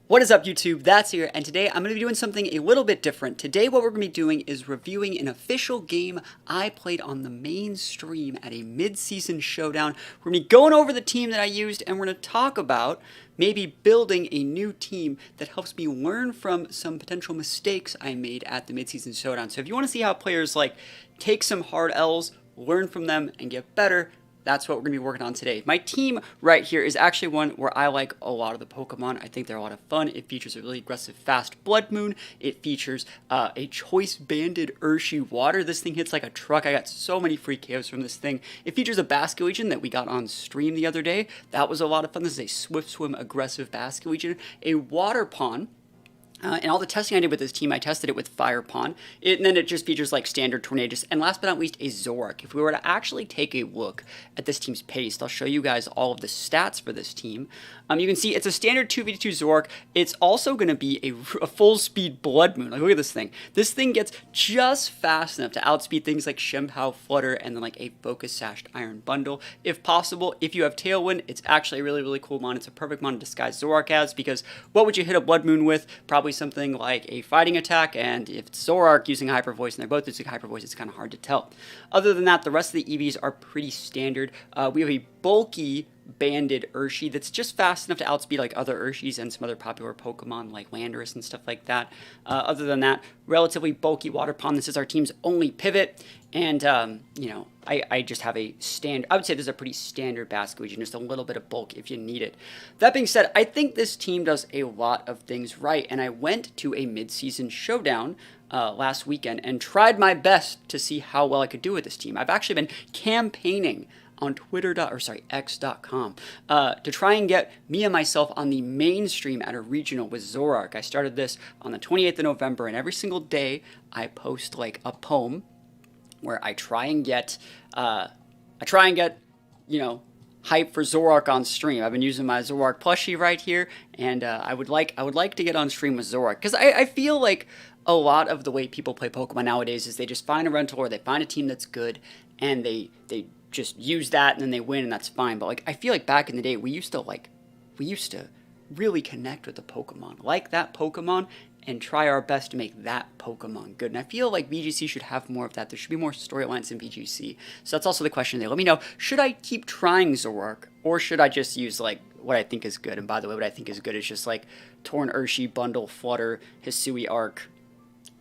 What is up, YouTube? That's here, and today I'm going to be doing something a little bit different. Today what we're going to be doing is reviewing an official game I played on the main stream at a mid-season showdown. We're going to be going over the team that I used, and we're going to talk about maybe building a new team that helps me learn from some potential mistakes I made at the mid-season showdown. So if you want to see how players take some hard L's, learn from them, and get better, that's what we're going to be working on today. My team right here is actually one where I like a lot of the Pokemon. I think they're a lot of fun. It features a really aggressive, fast Blood Moon. It features a Choice Banded Urshifu Water. This thing hits like a truck. I got so many free KOs from this thing. It features a Basculegion that we got on stream the other day. That was a lot of fun. This is a Swift Swim aggressive Basculegion. A Water Pond. And all the testing I did with this team, I tested it with Fire Pond, and then it just features like standard Tornadus, and last but not least, a Zoroark. If we were to actually take a look at this team's pace, I'll show you guys all of the stats for this team. You can see it's a standard 2v2 Zoroark. It's also going to be a full-speed Blood Moon. Like, look at this thing. This thing gets just fast enough to outspeed things like Shempow, Flutter, and then like a Focus Sashed Iron Bundle. If possible, if you have Tailwind, it's actually a really, really cool mon. It's a perfect mon to disguise Zoroark as, because what would you hit a Blood Moon with? Probably something like a fighting attack, and if it's Zoroark using Hyper Voice and they're both using Hyper Voice, it's kind of hard to tell. Other than that, the rest of the EVs are pretty standard. We have a bulky Banded Urshifu that's just fast enough to outspeed like other Urshis and some other popular Pokemon like Landorus and stuff like that. Other than that, relatively bulky Water Pond. This is our team's only pivot, and you know, I just have a I would say this is a pretty standard Basculegion, just a little bit of bulk if you need it. That being said, I think this team does a lot of things right, and I went to a mid-season showdown last weekend and tried my best to see how well I could do with this team. I've actually been campaigning on X.com to try and get me and myself on the mainstream at a regional with Zoroark. I started this on the 28th of November, and every single day I post like a poem where I try and get, you know, hype for Zoroark on stream. I've been using my Zoroark plushie right here, and I would like to get on stream with Zoroark, because I feel like a lot of the way people play Pokemon nowadays is they just find a rental or they find a team that's good, and they just use that, and then they win, and that's fine. But like, I feel like back in the day, we used to really connect with the Pokemon, like that Pokemon, and try our best to make that Pokemon good. And I feel like VGC should have more of that. There should be more storylines in VGC. So that's also the question there. Let me know, should I keep trying Zoroark, or should I just use like what I think is good? And by the way, what I think is good is just like Torn Urshifu, Bundle, Flutter, Hisui Arc,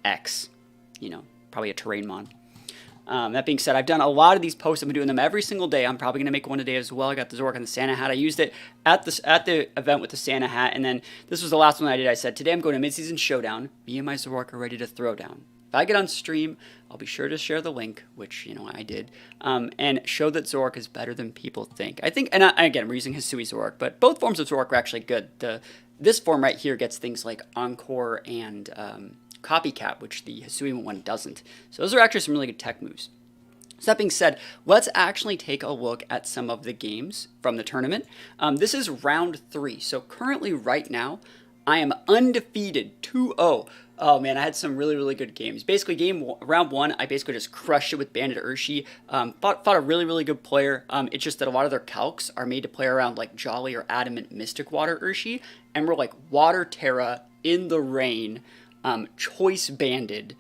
X, you know, probably a Terrain Mon. That being said, I've done a lot of these posts. I've been doing them every single day. I'm probably going to make one today as well. I got the Zoroark and the Santa hat. I used it at the event with the Santa hat, and then this was the last one I did. I said, today I'm going to mid-season showdown. Me and my Zoroark are ready to throw down. If I get on stream, I'll be sure to share the link, which, you know, I did, and show that Zoroark is better than people think. I think, and again, we're using Hisui Zoroark, but both forms of Zoroark are actually good. This form right here gets things like Encore and Copycat, which the Hisui one doesn't. So those are actually some really good tech moves. So that being said, let's actually take a look at some of the games from the tournament. This is round 3. So currently right now, I am undefeated, 2-0. Oh man, I had some really, really good games. Basically, round 1, I basically just crushed it with Banded Urshifu. Fought a really, really good player. It's just that a lot of their calcs are made to play around like Jolly or Adamant Mystic Water Urshifu, and we're like Water Terra in the rain. Choice Banded,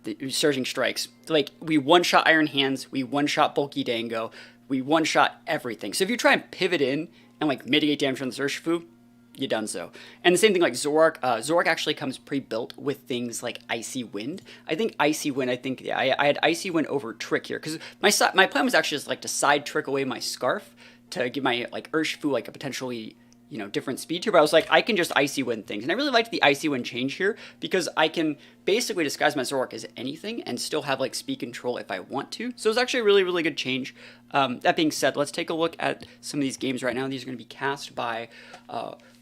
the Surging Strikes. Like, we one-shot Iron Hands, we one-shot Bulky Dango, we one-shot everything. So if you try and pivot in and like mitigate damage from the Urshifu, you done so. And the same thing like Zoroark. Zoroark actually comes pre-built with things like Icy Wind. I think Icy Wind, I had Icy Wind over Trick here, because my plan was actually just like to side trick away my Scarf to give my like Urshifu like a potentially, you know, different speed tier, but I was like, I can just Icy Wind things. And I really liked the Icy Wind change here, because I can basically disguise my Zoroark as anything and still have like speed control if I want to. So it was actually a really, really good change. That being said, let's take a look at some of these games right now. These are going to be cast by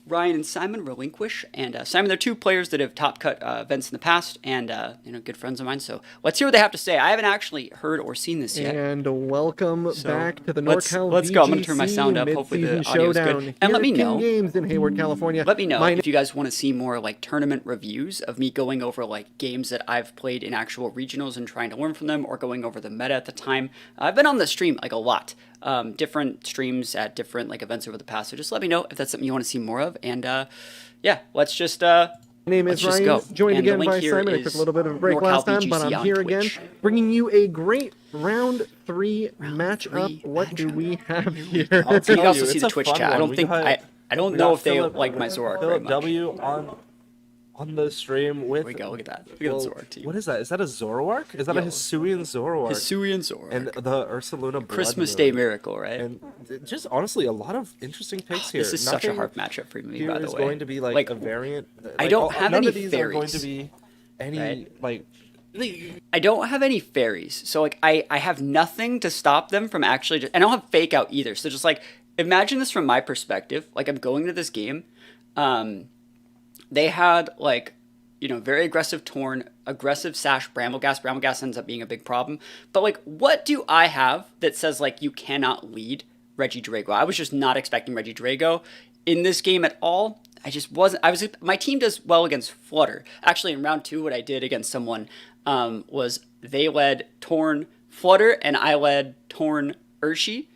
Ryan and Simon Relinquish. And Simon, they're two players that have top cut events in the past, and you know, good friends of mine. So let's hear what they have to say. I haven't actually heard or seen this yet. And welcome back to the NorCal Let's go. I'm going to turn my sound up. Hopefully the audio is good. And let me know. Games in Hayward, California. Let me know if you guys want to see more like tournament reviews of me going over like games that I've played in actual regionals and trying to learn from them, or going over the meta at the time. I've been on the stream like a lot. different streams at different like events over the past. So just let me know if that's something you want to see more of. And yeah, let's just. My name is Ryan, go. joined And again by Simon. I took a little bit of a break last time, but I'm here again, bringing you a great round 3 matchup. What do we have here? You can also see the Twitch chat. I don't know if they like my Zoroark very much. W on the stream with. There we go. Look at that. Look at the Zoroark team. What is that? Is that a Zoroark? Is that a Hisuian Zoroark? Hisuian Zoroark. And the Ursaluna Blood Christmas Moon. Day Miracle, right? And just honestly, a lot of interesting picks here. This is such a hard matchup for me, by the way. Here is going to be like a variant. I don't have none any of these fairies. are going to be any like. I don't have any fairies, so like I have nothing to stop them from actually. And I don't have fake out either. So just like imagine this from my perspective. Like I'm going to this game. They had like. Very aggressive Torn, aggressive Sash, Brambleghast. Brambleghast ends up being a big problem. But, like, what do I have that says, like, you cannot lead Regidrago? I was just not expecting Regidrago in this game at all. I just wasn't. My team does well against Flutter. Actually, in round 2, what I did against someone was they led Torn Flutter, and I led Torn Urshi.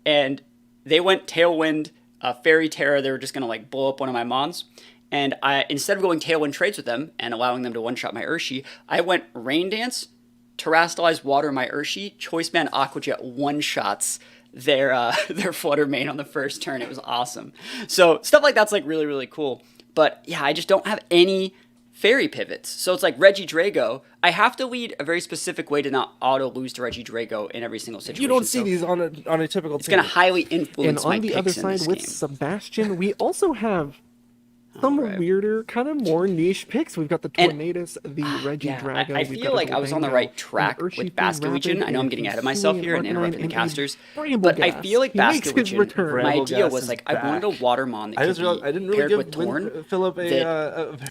And they went Tailwind, Fairy Terra. They were just going to, like, blow up one of my Mons. And instead of going Tailwind trades with them and allowing them to one-shot my Urshi, I went Rain Dance, Terrastalize Water my Urshi, Choice Band Aqua Jet one-shots their Flutter main on the first turn. It was awesome. So stuff like that's like really, really cool. But yeah, I just don't have any fairy pivots. So it's like Regidrago. I have to lead a very specific way to not auto-lose to Regidrago in every single situation. You don't see these on a typical It's going to highly influence my picks in this game. And on the other side with Sebastian, we also have some weirder, kind of more niche picks. We've got the Tornadus, the Regidrago. I feel like I was on the right track with Basculegion. I know I'm getting ahead of myself here and interrupting the casters, but I feel like Basculegion, my idea was like I wanted a Watermon that could be paired with Torn. Philip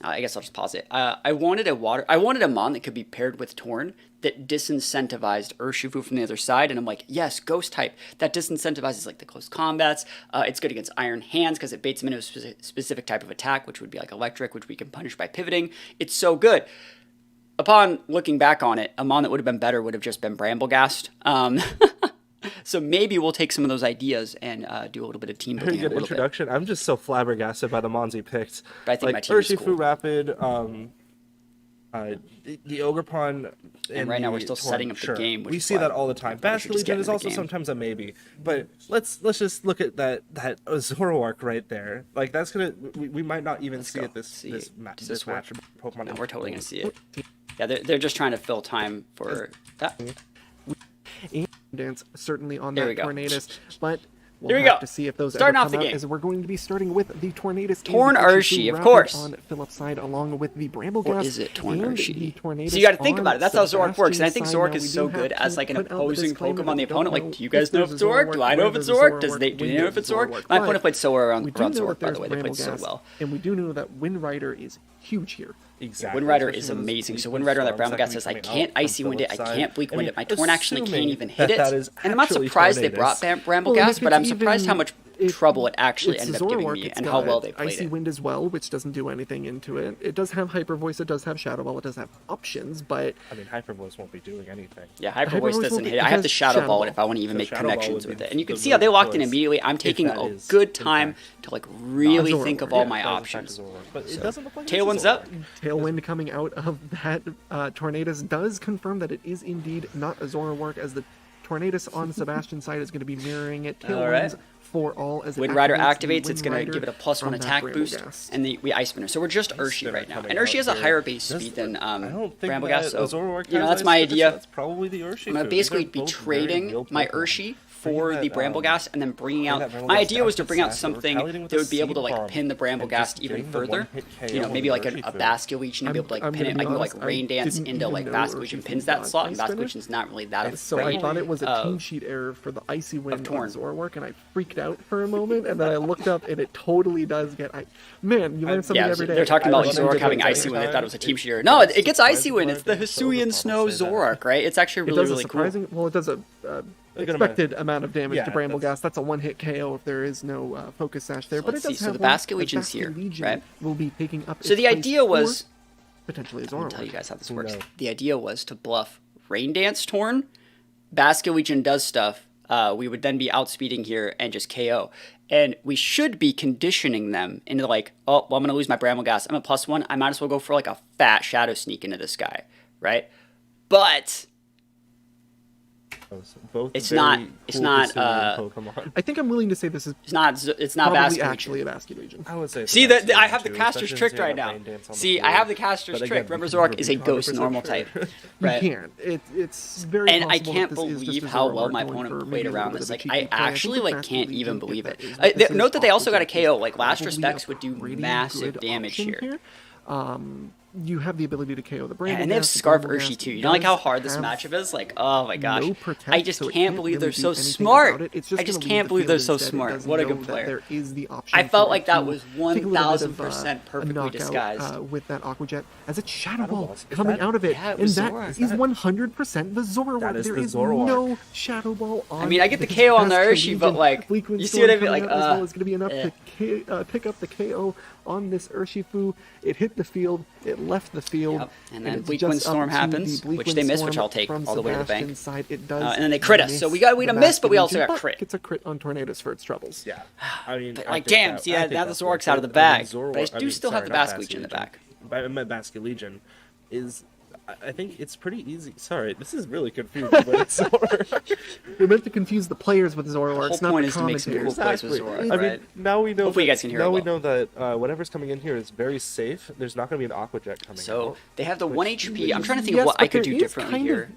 I guess I'll just pause it. I wanted a Mon that could be paired with Torn that disincentivized Urshifu from the other side, and I'm like, yes, Ghost type. That disincentivizes like the close combats. It's good against Iron Hands because it baits him into a specific type of attack, which would be like Electric, which we can punish by pivoting. It's so good. Upon looking back on it, a Mon that would have been better would have just been Brambleghast. So maybe we'll take some of those ideas and do a little bit of team building. Very good introduction. I'm just so flabbergasted by the Mons he picked. But I think like my team is cool. Urshifu Rapid, the Ogerpon, and right now we're still setting up the game. We see that all the time. Basculegion is also sometimes a maybe, but let's just look at that Zoroark right there. Like that's gonna we might not even see it this match. Pokemon. No, we're totally gonna see it. Yeah, they're just trying to fill time for that. Dance certainly on that Tornadus, but Here we go. To see if those starting ever off the come game. Out, as we're going to be starting with the Tornadus. Torn Urshi, of course. On Philip's side, along with the Brambleghast. Or is it Torn Urshi? So you got to think about it. That's how Zoroark works. And I think Zoroark is so good as like an opposing Pokemon on the opponent. Like, do you guys know if it's Zoroark? Do I know if it's Zoroark? Do you know if it's Zoroark? My opponent played so well around Zoroark, by the way. They played so well. And we do know that Wind Rider is huge here. Exactly. Wind Rider is amazing. So Wind Rider on that Brambleghast says, I can't Icy Wind it, I can't Bleak Wind it. My Torn actually can't even hit it. And I'm not surprised they brought Brambleghast, but I'm surprised how much trouble it actually ended up giving me and how well they played Icy Wind as well, which doesn't do anything into it. It does have Hyper Voice, it does have Shadow Ball, it does have options, but I mean Hyper Voice won't be doing anything. Yeah, Hyper Voice doesn't hit it. I have to Shadow Ball it if I want to even make connections with it. And you can see how they locked in immediately. I'm taking a good time to like really think of all my options. But it doesn't look like Tailwind's up. Tailwind coming out of that Tornadus does confirm that it is indeed not a Zoroark, as the Tornadus on Sebastian's side is going to be mirroring it. Tailwinds for all as Wind Rider activates, it's going to give it a +1 attack boost, and we Ice Spinner. So we're just Urshi right now, and Urshi has a higher base speed than Brambleghast. So that's my idea. That's probably the Urshi. I'm going to basically be trading my Urshi for the Brambleghast and then bringing out... My idea was to bring out something that would be able to like pin the Brambleghast even further. You know, maybe like a Basculegion and be able to like pin it. I can go like Rain Dance into like Basculegion pins that slot, and Basculegion's not really that afraid. So I thought it was a team sheet error for the Icy Wind on Zoroark, and I freaked out for a moment, and then I looked up and it totally does get... Man, you learn something every day. They're talking about Zoroark having Icy Wind. They thought it was a team sheet error. No, it gets Icy Wind. It's the Hisuian Snow Zoroark, right? It's actually really cool. Well, it does a expected amount of damage to Brambleghast. That's a one-hit KO if there is no Focus Sash there. But it does have the Basculegion's here, right? Will be picking up. So the idea was potentially Zoroark. I'll tell you guys how this works. The idea was to bluff Rain Dance Torn. Basculegion does stuff. we would then be outspeeding here and just KO. And we should be conditioning them into like, oh, well, I'm going to lose my Bramble Gas. I'm a +1. I might as well go for like a fat Shadow Sneak into this guy, right? But it's not. I think I'm willing to say this is. It's not probably actually a Basculegion. I would say. See that I have the caster's trick right now. See, I have the caster's trick. Remember, Zoroark is a ghost normal type. Right. You can't. It's very. And I can't believe how well my opponent played around this. Like I actually like can't even believe it. Note that they also got a KO. Like Last Respects would do massive damage here. You have the ability to KO the Bramble. And they have Scarf Urshi too. You know like how hard this matchup is? Like, oh my gosh. I just can't believe they're so smart. I just can't believe they're so smart. What a good player. I felt like that was 1000% perfectly disguised. With that Aqua Jet as a Shadow Ball coming out of it. And that is 100% the Zoroark. There is no Shadow Ball on. I mean, I get the KO on the Urshi, but like, you see what I mean? Like, it's going to be enough to pick up the KO on this Urshifu. It hit the field, it left the field, and then Bleak Wind Storm happens, which they miss, which I'll take all the way to the bank. Side, it does and then they crit us, so we got a miss, but we also got crit. It's a crit on Tornadus for its troubles. Yeah, I mean, but, like damn, see now the Zoroark's out of the bag, but I do still have the Basculegion in the back. My Basculegion is. I think it's pretty easy. Sorry, this is really confusing. But it's Zoroark. You're meant to confuse the players with Zoroark. The whole point is to make some cool plays with Zoroark, right? I mean, now we know. Hopefully, you guys can hear it. Now we know that whatever's coming in here is very safe. There's not going to be an Aqua Jet coming. So they have the 1 HP. I'm trying to think of what I could do differently here.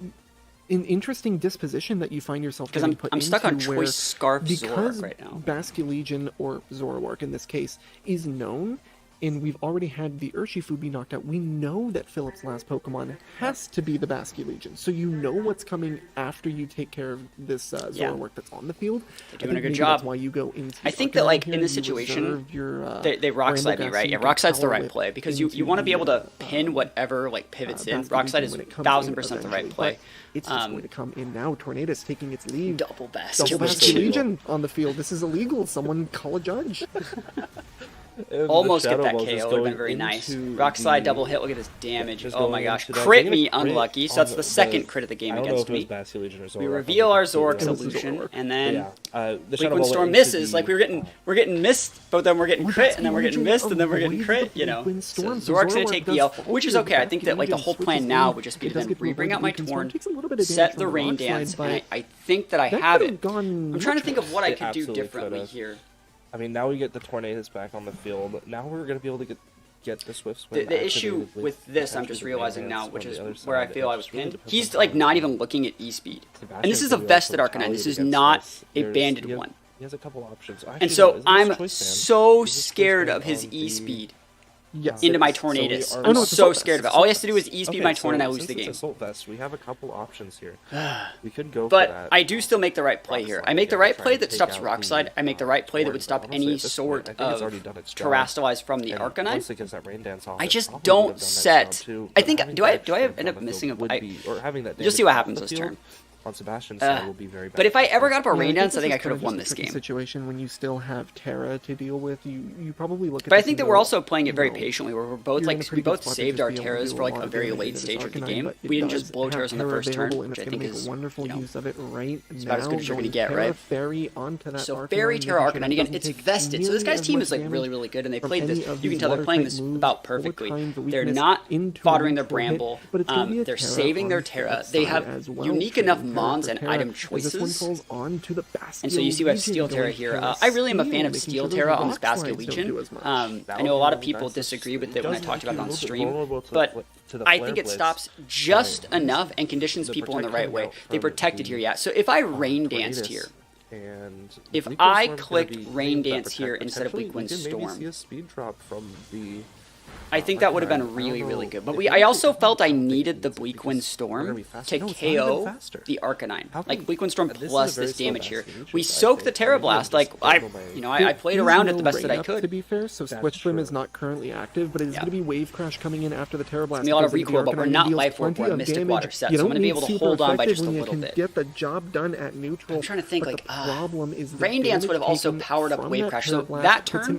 An interesting disposition that you find yourself because I'm stuck on Choice Scarf Zoroark right now. Basculegion or Zoroark in this case is known. And we've already had the Urshifu be knocked out. We know that Philip's last Pokemon has to be the Basculegion. So you know what's coming after you take care of this Zoroark that's on the field. They're doing a good job. That's why you go into I think that like in this situation, they Rock Slide me, right? Yeah, Rock Slide's the right play because you want to be able to pin whatever like pivots in. Rock Slide is 1000% the right play. It's just going to come in now. Tornadus taking its lead. Double Basculegion. Double Basculegion on the field. This is illegal. Someone call a judge. Almost get that KO, would have been very nice. Rock Slide double hit, look at this damage. Oh my gosh, crit me, unlucky. So that's the second crit of the game against me. We reveal our Zoroark solution, and then Bleak Wind Storm misses. Like we're getting missed, but then we're getting crit, and then we're getting missed, and then we're getting crit, you know. So Zoroark's gonna take the L, which is okay. I think that like the whole plan now would just be to then re-bring out my Torn, set the Rain Dance, and I think that I have it. I'm trying to think of what I could do differently here. I mean, now we get the Tornadus back on the field. Now we're going to be able to get the Swift Swim. The issue with this, I'm just realizing now, which is where I feel I was pinned. He's like not even looking at E-Speed. And this is a vested Arcanine. This is not a banded one. He has a couple options. And so I'm so scared of his E-Speed. Into my Tornadus. I'm so scared of it. All he has to do is E-Speed my Torn and I lose the game. Assault Vest, we have a couple options here. We could go but for that. I do still make the right play here. I make the right play that stops Rock Slide. I make the right play that would stop any sort of Terrastallize from the Arcanine. I just don't set. I think do I end up missing a? You'll see what happens this turn. On Sebastian's side will be very bad. But if I ever got up a Rain Dance, I think I could have won this game. Situation when you still have Terra to deal with, you probably look at. But I think that we're also playing it very patiently. Where we're both like we both saved our Terras for like a very late stage of the game. We didn't just blow Terras on the first turn, which I think is wonderful use of it right now. About as good as you're gonna get, right? Fairy onto that. So Fairy Terra Arcanine again. It's vested. So this guy's team is like really really good, and they played this. You can tell they're playing this about perfectly. They're not foddering their Bramble. They're saving their Terra. They have unique enough Mons and item choices. And so you see we have Steel Terra here. I really am a fan of Steel Terra on this Basculegion. I know a lot of people disagree with it when I talked about it on stream, but I think it stops just enough and conditions people in the right way. They protected here, yeah. So if I Rain Danced here, if I clicked Rain Dance here instead of Bleak Wind Storm, I think that would have been really, really good. But I also felt I needed the Bleak Wind Storm to KO the Arcanine. Like Bleak Wind Storm plus this damage here. We soaked the Terra Blast. Like I played around it the best that I could. To be fair, so Switch Swim is not currently active, but it's going to be Wave Crash coming in after the Terra Blast. It's going to be a lot of recoil, but we're not Life Orb or Mystic Water set, so I'm going to be able to hold on by just a little bit. Get the job done at neutral. I'm trying to think like problem is Rain Dance would have also powered up Wave Crash, so that turn.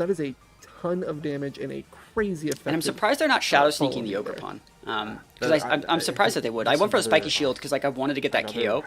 that is a ton of damage and a crazy effect. And I'm surprised they're not shadow sneaking the Ogerpon. Because I'm surprised that they would. I went for the spiky shield because like I wanted to get that KO.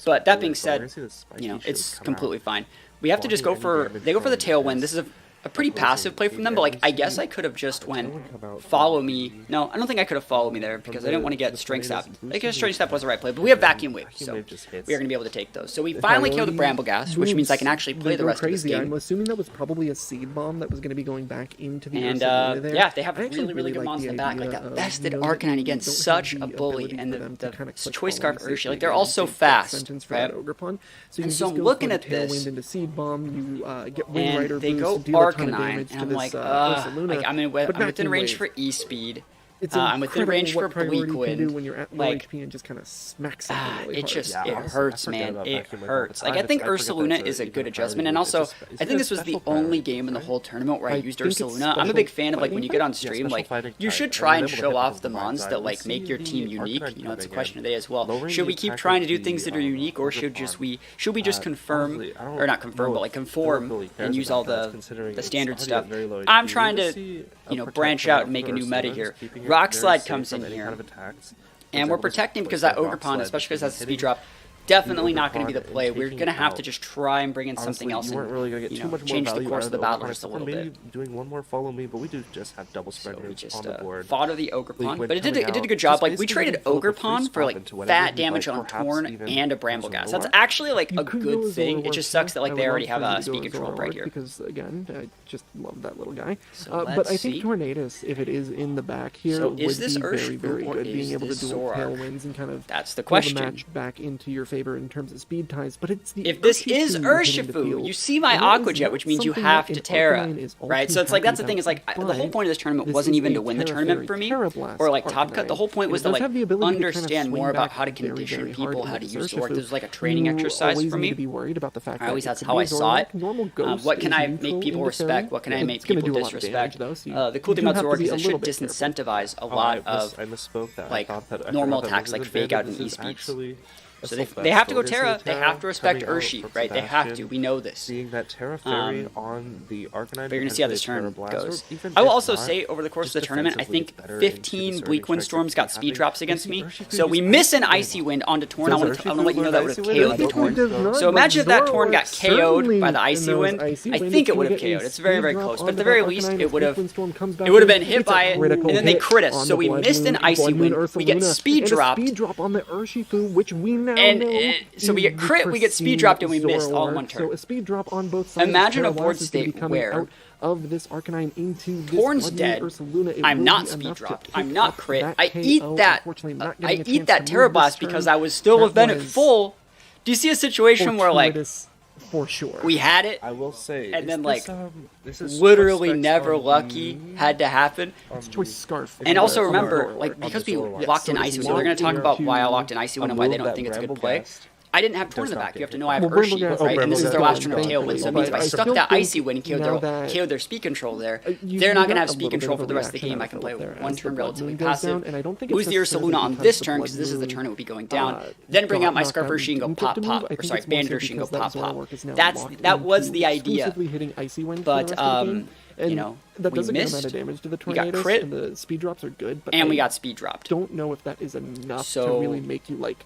But that being said, you know, it's completely fine. We have to just go for, they go for the Tailwind. This is a a pretty passive play from them, but like I guess I could have just went follow me. No, I don't think I could have followed me there because I didn't want to get strength step. I guess strength step was the right play, but we have vacuum wave, so we are going to be able to take those. So we finally kill the Brambleghast, which means I can actually play the rest of this game. I'm assuming that was probably a seed bomb that was going to be going back into the and there. Yeah, they have really good mons in the back. Like that vested Arcanine again, such a bully, and the Choice Scarf Urshi, like they're all so fast, right? And so I'm looking at this, into seed bomb, you get Wind and Rider they go boost, deal a ton of Arcanine, damage and to I'm this, like, I'm within range for E-Speed. I'm within range for Bleak Wind. When you're at low HP and just kind of smack something really it just hard. it hurts, man. It hurts. Like I think Ursaluna is a good adjustment, and also I think this was the only game in the whole tournament where I used Ursaluna. I'm a big fan of like when you get on stream, like you should try and show off the mons that like make your team unique. You know, it's a question today as well. Should we keep trying to do things that are unique, or should we just confirm or not confirm, but like conform and use all the standard stuff? I'm trying to branch out and make a new meta here. Rock Slide comes in here, and we're protecting because that Ogerpon, especially because it has a speed drop, definitely not going to be the play. We're going to have to just try and bring in something else and change the course of the battle just a little bit. Doing one more follow me, but we do just have double spread on the board. Fought of the Ogerpon, but it did a good job. Like we traded Ogerpon for like fat damage on Torn and a Brambleghast. That's actually like a good thing. It just sucks that like they already have a speed control right here. Because again, I just love that little guy. But I think Tornadus, if it is in the back here, would be very good. Being able to dual tailwinds and kind of that's the question. Match back into your favor in terms of speed ties, but it's the if this is Urshifu, you see my Aqua Jet, which means you have to Terra, right? So it's like that's the thing is like the whole point of this tournament wasn't even to win the tournament for me or like top cut. The whole point was to like understand more about how to condition people, how to use Zoroark. This was like a training exercise for me. At least that's how I saw it. What can I make people respect? What can I make people disrespect? The cool thing about Zoroark is it should disincentivize a lot of like normal attacks like Fake Out and E-Speeds. So they have to go Terra. They have to respect Urshi, right? They have to. We know this. Seeing that Terra Fairy on the Arcanine, but you're gonna see how this turn goes. I will also say over the course of the tournament, I think 15 Bleak Wind Storms got speed drops against me. So we miss an Icy Wind onto Torn. I want to let you know that would have KO'd the Torn. So imagine if that Torn got KO'd by the Icy Wind. I think it would have KO'd. It's very close, but at the very least, it would have been hit by it, and then they crit us. So we missed an Icy Wind. We get speed dropped. Speed drop on the Urshifu, which we so we get crit, we get speed dropped, and we missed all in one turn. So a speed drop on both sides. Imagine a board state where of this Arcanine into this Torn's dead. I'm not speed dropped. I'm not crit. I eat that. I eat that Terra Blast because I was still with Venom full. Do you see a situation where like? For sure. We had it. I will say. And then like literally never lucky had to happen. Choice Scarf. And also remember, like because we locked in Icy Wind, we're going to talk about why I locked in Icy Wind and why they don't think it's a good play. I didn't have Torn in the back. You have to know I have Urshi, right? And this is their last turn of Tailwind. So it means if I stuck that Icy Wind and killed their speed control there, they're not going to have speed control for the rest of the game. I can play one turn relatively passive. Lose the Ursaluna on this turn because this is the turn it would be going down. Then bring out my Scarf Urshi and go pop. Or sorry, Banded Urshi and go pop. That was the idea. But we missed. We got crit. And the speed drops are good. And we got speed dropped. Don't know if that is enough to really make you like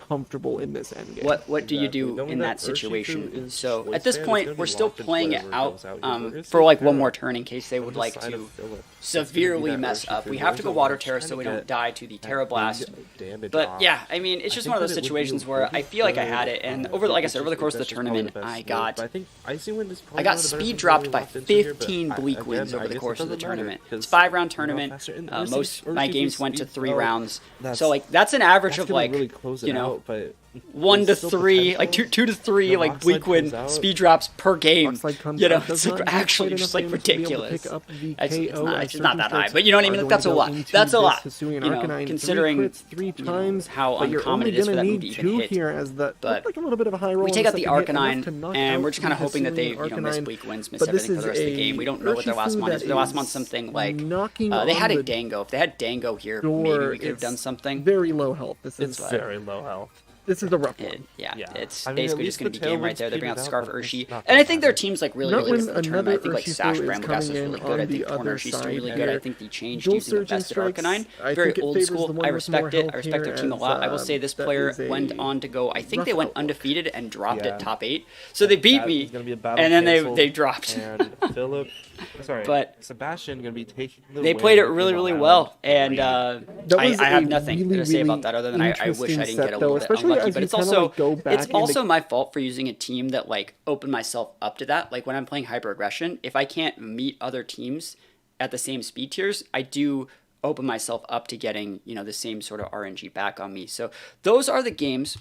comfortable in this endgame. What do you do in that situation? So at this point, we're still playing it out for like one more turn in case they would like to severely mess up. We have to go Water Terra so we don't die to the Terra Blast. But yeah, I mean, it's just one of those situations where I feel like I had it, and like I said, over the course of the tournament, I got speed dropped by 15 Bleak Winds over the course of the tournament. It's a 5-round tournament. Most my games went to 3 rounds, so like that's an average of like 1 to 3, like 2 to 3, like Bleak Wind speed drops per game. It's like actually just like ridiculous. It's not that high, but you know what I mean. That's a lot. That's a lot. Considering how uncommon it is for that move to even hit. But we take out the Arcanine, and we're just kind of hoping that they miss Bleak Winds, miss everything for the rest of the game. We don't know what their last mon is. Their last mon's something like they had a Dango. If they had Dango here, maybe we could have done something. Very low health. It's very low health. This is a rough one. It's I mean, basically just going to be game right Tailwind's there. They bring out petered Scarf but it's Urshi, not and I that think their bad. team's like really, Not really good when for the tournament. I think another like Sash Urshifu is Bramble Gas is coming really in good. I on think the Torn other Urshi's still side really good. I here. think they changed Dual using the Surgeon best at Strikes, Arcanine. I Very think it old favors school. the one I with respect more it. I health respect their here team a as, lot. I will say this that player is a went on to go. I think rough they went outlook. undefeated and dropped Yeah. at top 8. So they beat That me, is gonna be a battle and then canceled, they dropped. And Philip, But Sebastian gonna be taking the they win played it with really, him really on well, Island and That I was have a nothing really, to say about really that other than I wish I interesting didn't set, get a though, little bit especially unlucky. as But you it's kinda, also like, go back it's into- also my fault for using a team that like opened myself up to that. Like when I'm playing Hyper Aggression, if I can't meet other teams at the same speed tiers, I do open myself up to getting, you know, the same sort of RNG back on me. So those are the games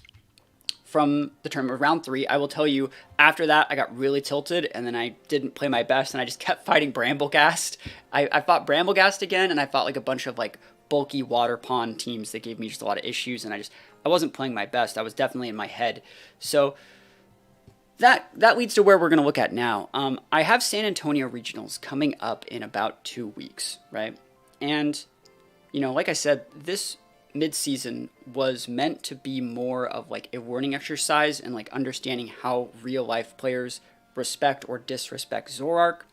from the tournament. Round 3, I will tell you, after that, I got really tilted, and then I didn't play my best, and I just kept fighting Bramblegast. I fought Bramblegast again, and I fought like a bunch of like bulky water pond teams that gave me just a lot of issues, and I wasn't playing my best. I was definitely in my head. So that leads to where we're going to look at now. I have San Antonio Regionals coming up in about 2 weeks, right? And, you know, like I said, this mid-season was meant to be more of like a warning exercise and like understanding how real-life players respect or disrespect Zoroark.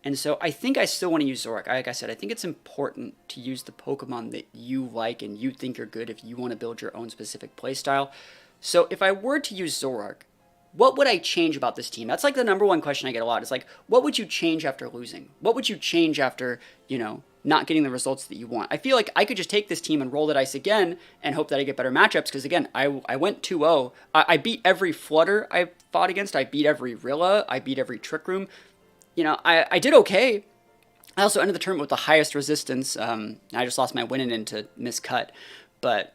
And so I think I still want to use Zoroark. Like I said, I think it's important to use the Pokemon that you like and you think are good if you want to build your own specific playstyle. So if I were to use Zoroark, what would I change about this team? That's like the number one question I get a lot. It's like, what would you change after losing? What would you change after, you know, not getting the results that you want? I feel like I could just take this team and roll the dice again and hope that I get better matchups because, again, I went 2-0. I beat every Flutter I fought against. I beat every Rilla. I beat every Trick Room. You know, I did okay. I also ended the tournament with the highest resistance. I just lost my winning into Miscut. But,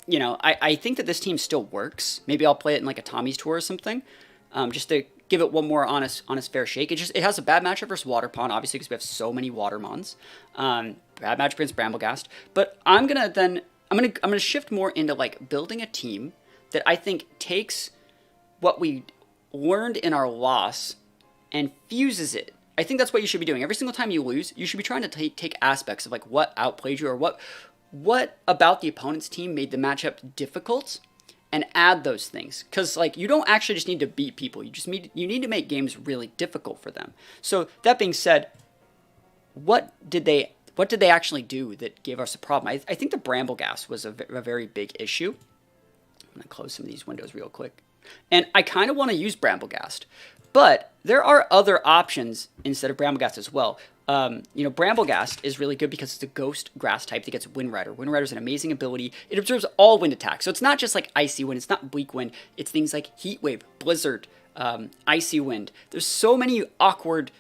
you know, I think that this team still works. Maybe I'll play it in like a Tommy's Tour or something, just to give it one more honest fair shake. It has a bad matchup versus Water Pond, obviously, because we have so many Watermons. Bad matchup against Bramblegast. But I'm gonna shift more into like building a team that I think takes what we learned in our loss and fuses it. I think that's what you should be doing. Every single time you lose, you should be trying to take aspects of like what outplayed you or what about the opponent's team made the matchup difficult and add those things. Because like you don't actually just need to beat people. You need to make games really difficult for them. So that being said, what did they actually do that gave us a problem? I think the Bramblegast was a very big issue. I'm going to close some of these windows real quick. And I kind of want to use Bramblegast. But there are other options instead of Bramblegast as well. You know, Bramblegast is really good because it's a ghost grass type that gets Wind Rider. Wind Rider is an amazing ability. It absorbs all wind attacks. So it's not just like Icy Wind. It's not Weak Wind. It's things like Heat Wave, Blizzard, Icy Wind. There's so many awkward,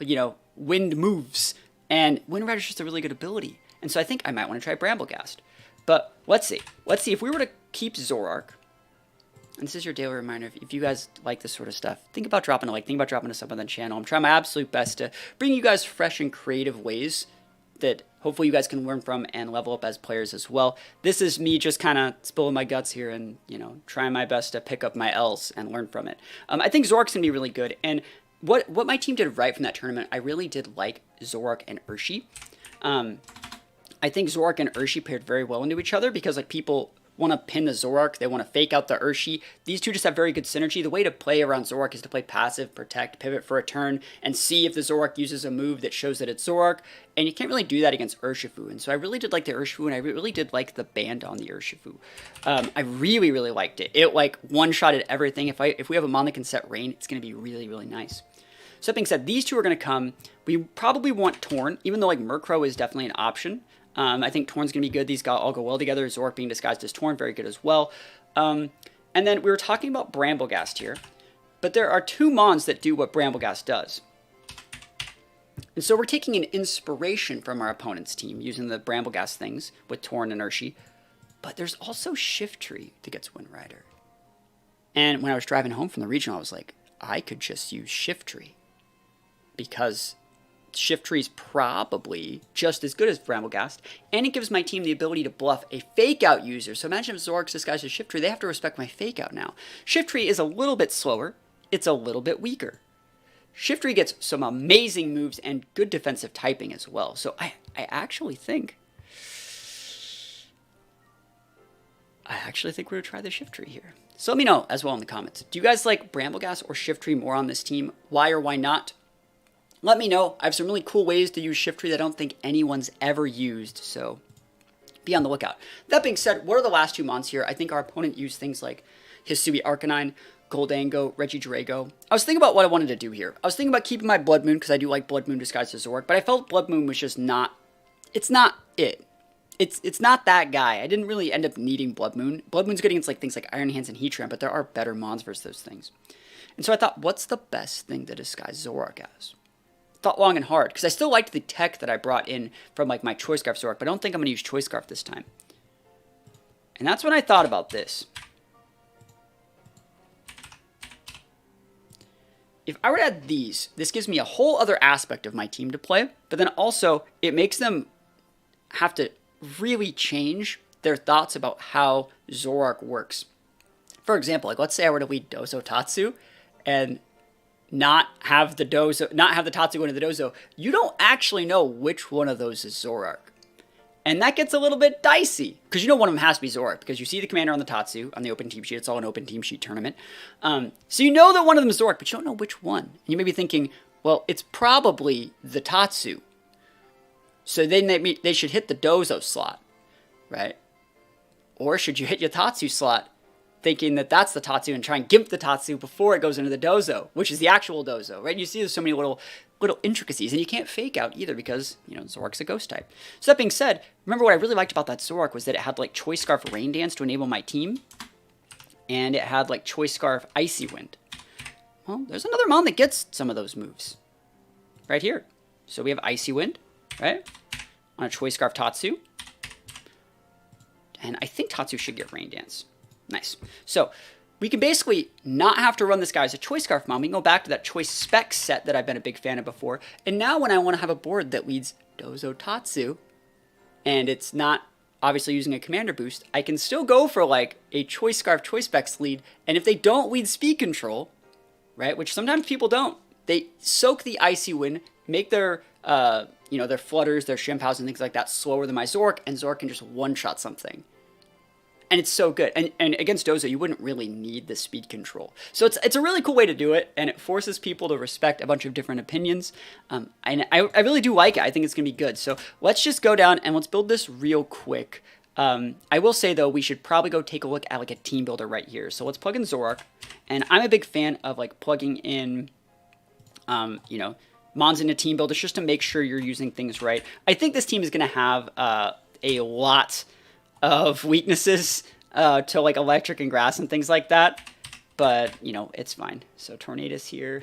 you know, wind moves. And Wind Rider is just a really good ability. And so I think I might want to try Bramblegast. But let's see. Let's see if we were to keep Zoroark. And this is your daily reminder, if you guys like this sort of stuff, think about dropping a like, think about dropping a sub on the channel. I'm trying my absolute best to bring you guys fresh and creative ways that hopefully you guys can learn from and level up as players as well. This is me just kind of spilling my guts here and, you know, trying my best to pick up my L's and learn from it. I think Zoroark's going to be really good. And what my team did right from that tournament, I really did like Zoroark and Urshi. I think Zoroark and Urshi paired very well into each other because like people want to pin the Zoroark, they want to fake out the Urshi. These two just have very good synergy. The way to play around Zoroark is to play passive, protect, pivot for a turn, and see if the Zoroark uses a move that shows that it's Zoroark, and you can't really do that against Urshifu, and so I really did like the Urshifu, and I really did like the band on the Urshifu. I really, really liked it. It like one-shotted everything. If we have a mon that can set rain, it's going to be really, really nice. So that being said, these two are going to come. We probably want Torn, even though like Murkrow is definitely an option. I think Torn's going to be good. These all go well together. Zoroark being disguised as Torn, very good as well. And then we were talking about Bramblegast here. But there are two mons that do what Bramblegast does. And so we're taking an inspiration from our opponent's team using the Bramblegast things with Torn and Urshi. But there's also Shiftry that gets Wind Rider. And when I was driving home from the regional, I was like, I could just use Shiftry. Because Shiftry is probably just as good as Bramblegast, and it gives my team the ability to bluff a fake-out user. So imagine if Zoroark's disguised as Shiftry, they have to respect my fake-out now. Shiftry is a little bit slower, it's a little bit weaker. Shiftry gets some amazing moves and good defensive typing as well. So I actually think I actually think we're going to try the Shiftry here. So let me know as well in the comments. Do you guys like Brambleghast or Shiftry more on this team? Why or why not? Let me know. I have some really cool ways to use Shiftry that I don't think anyone's ever used, so be on the lookout. That being said, what are the last 2 mons here? I think our opponent used things like Hisui Arcanine, Goldango, Regidrago. I was thinking about what I wanted to do here. I was thinking about keeping my Blood Moon because I do like Blood Moon disguised as Zoroark, but I felt Blood Moon was just not, it's not it. It's not that guy. I didn't really end up needing Blood Moon. Blood Moon's good against like things like Iron Hands and Heatran, but there are better mons versus those things. And so I thought, what's the best thing to disguise Zoroark as? Thought long and hard, because I still liked the tech that I brought in from like my Choice Scarf Zoroark, but I don't think I'm going to use Choice Scarf this time. And that's when I thought about this. If I were to add these, this gives me a whole other aspect of my team to play, but then also it makes them have to really change their thoughts about how Zoroark works. For example, like let's say I were to lead Dozo Tatsu and not have the Tatsu go into the Dozo, you don't actually know which one of those is Zoroark. And that gets a little bit dicey, because you know one of them has to be Zoroark, because you see the commander on the Tatsu, on the open team sheet. It's all an open team sheet tournament. So you know that one of them is Zoroark, but you don't know which one. And you may be thinking, well, it's probably the Tatsu. So then they should hit the Dozo slot, right? Or should you hit your Tatsu slot, thinking that that's the Tatsu, and try and gimp the Tatsu before it goes into the Dozo, which is the actual Dozo, right? You see there's so many little intricacies, and you can't fake out either because, you know, Zoroark's a ghost type. So that being said, remember what I really liked about that Zoroark was that it had like Choice Scarf Rain Dance to enable my team, and it had like Choice Scarf Icy Wind. Well, there's another mon that gets some of those moves right here. So we have Icy Wind, right, on a Choice Scarf Tatsu, and I think Tatsu should get Rain Dance. Nice. So we can basically not have to run this guy as a Choice Scarf mon. We can go back to that Choice Spec set that I've been a big fan of before. And now when I want to have a board that leads Dozo Tatsu, and it's not obviously using a commander boost, I can still go for like a Choice Scarf Choice Specs lead. And if they don't lead speed control, right, which sometimes people don't, they soak the Icy Wind, make their their Flutters, their Shimpows, and things like that slower than my Zoroark, and Zoroark can just one-shot something. And it's so good. And against Dozo, you wouldn't really need the speed control. So it's a really cool way to do it, and it forces people to respect a bunch of different opinions. And I really do like it. I think it's going to be good. So let's just go down and let's build this real quick. I will say, though, we should probably go take a look at like a team builder right here. So let's plug in Zoroark. And I'm a big fan of like plugging in, mons into team builders just to make sure you're using things right. I think this team is going to have a lot of weaknesses to like electric and grass and things like that, but you know, it's fine. So Tornadus here,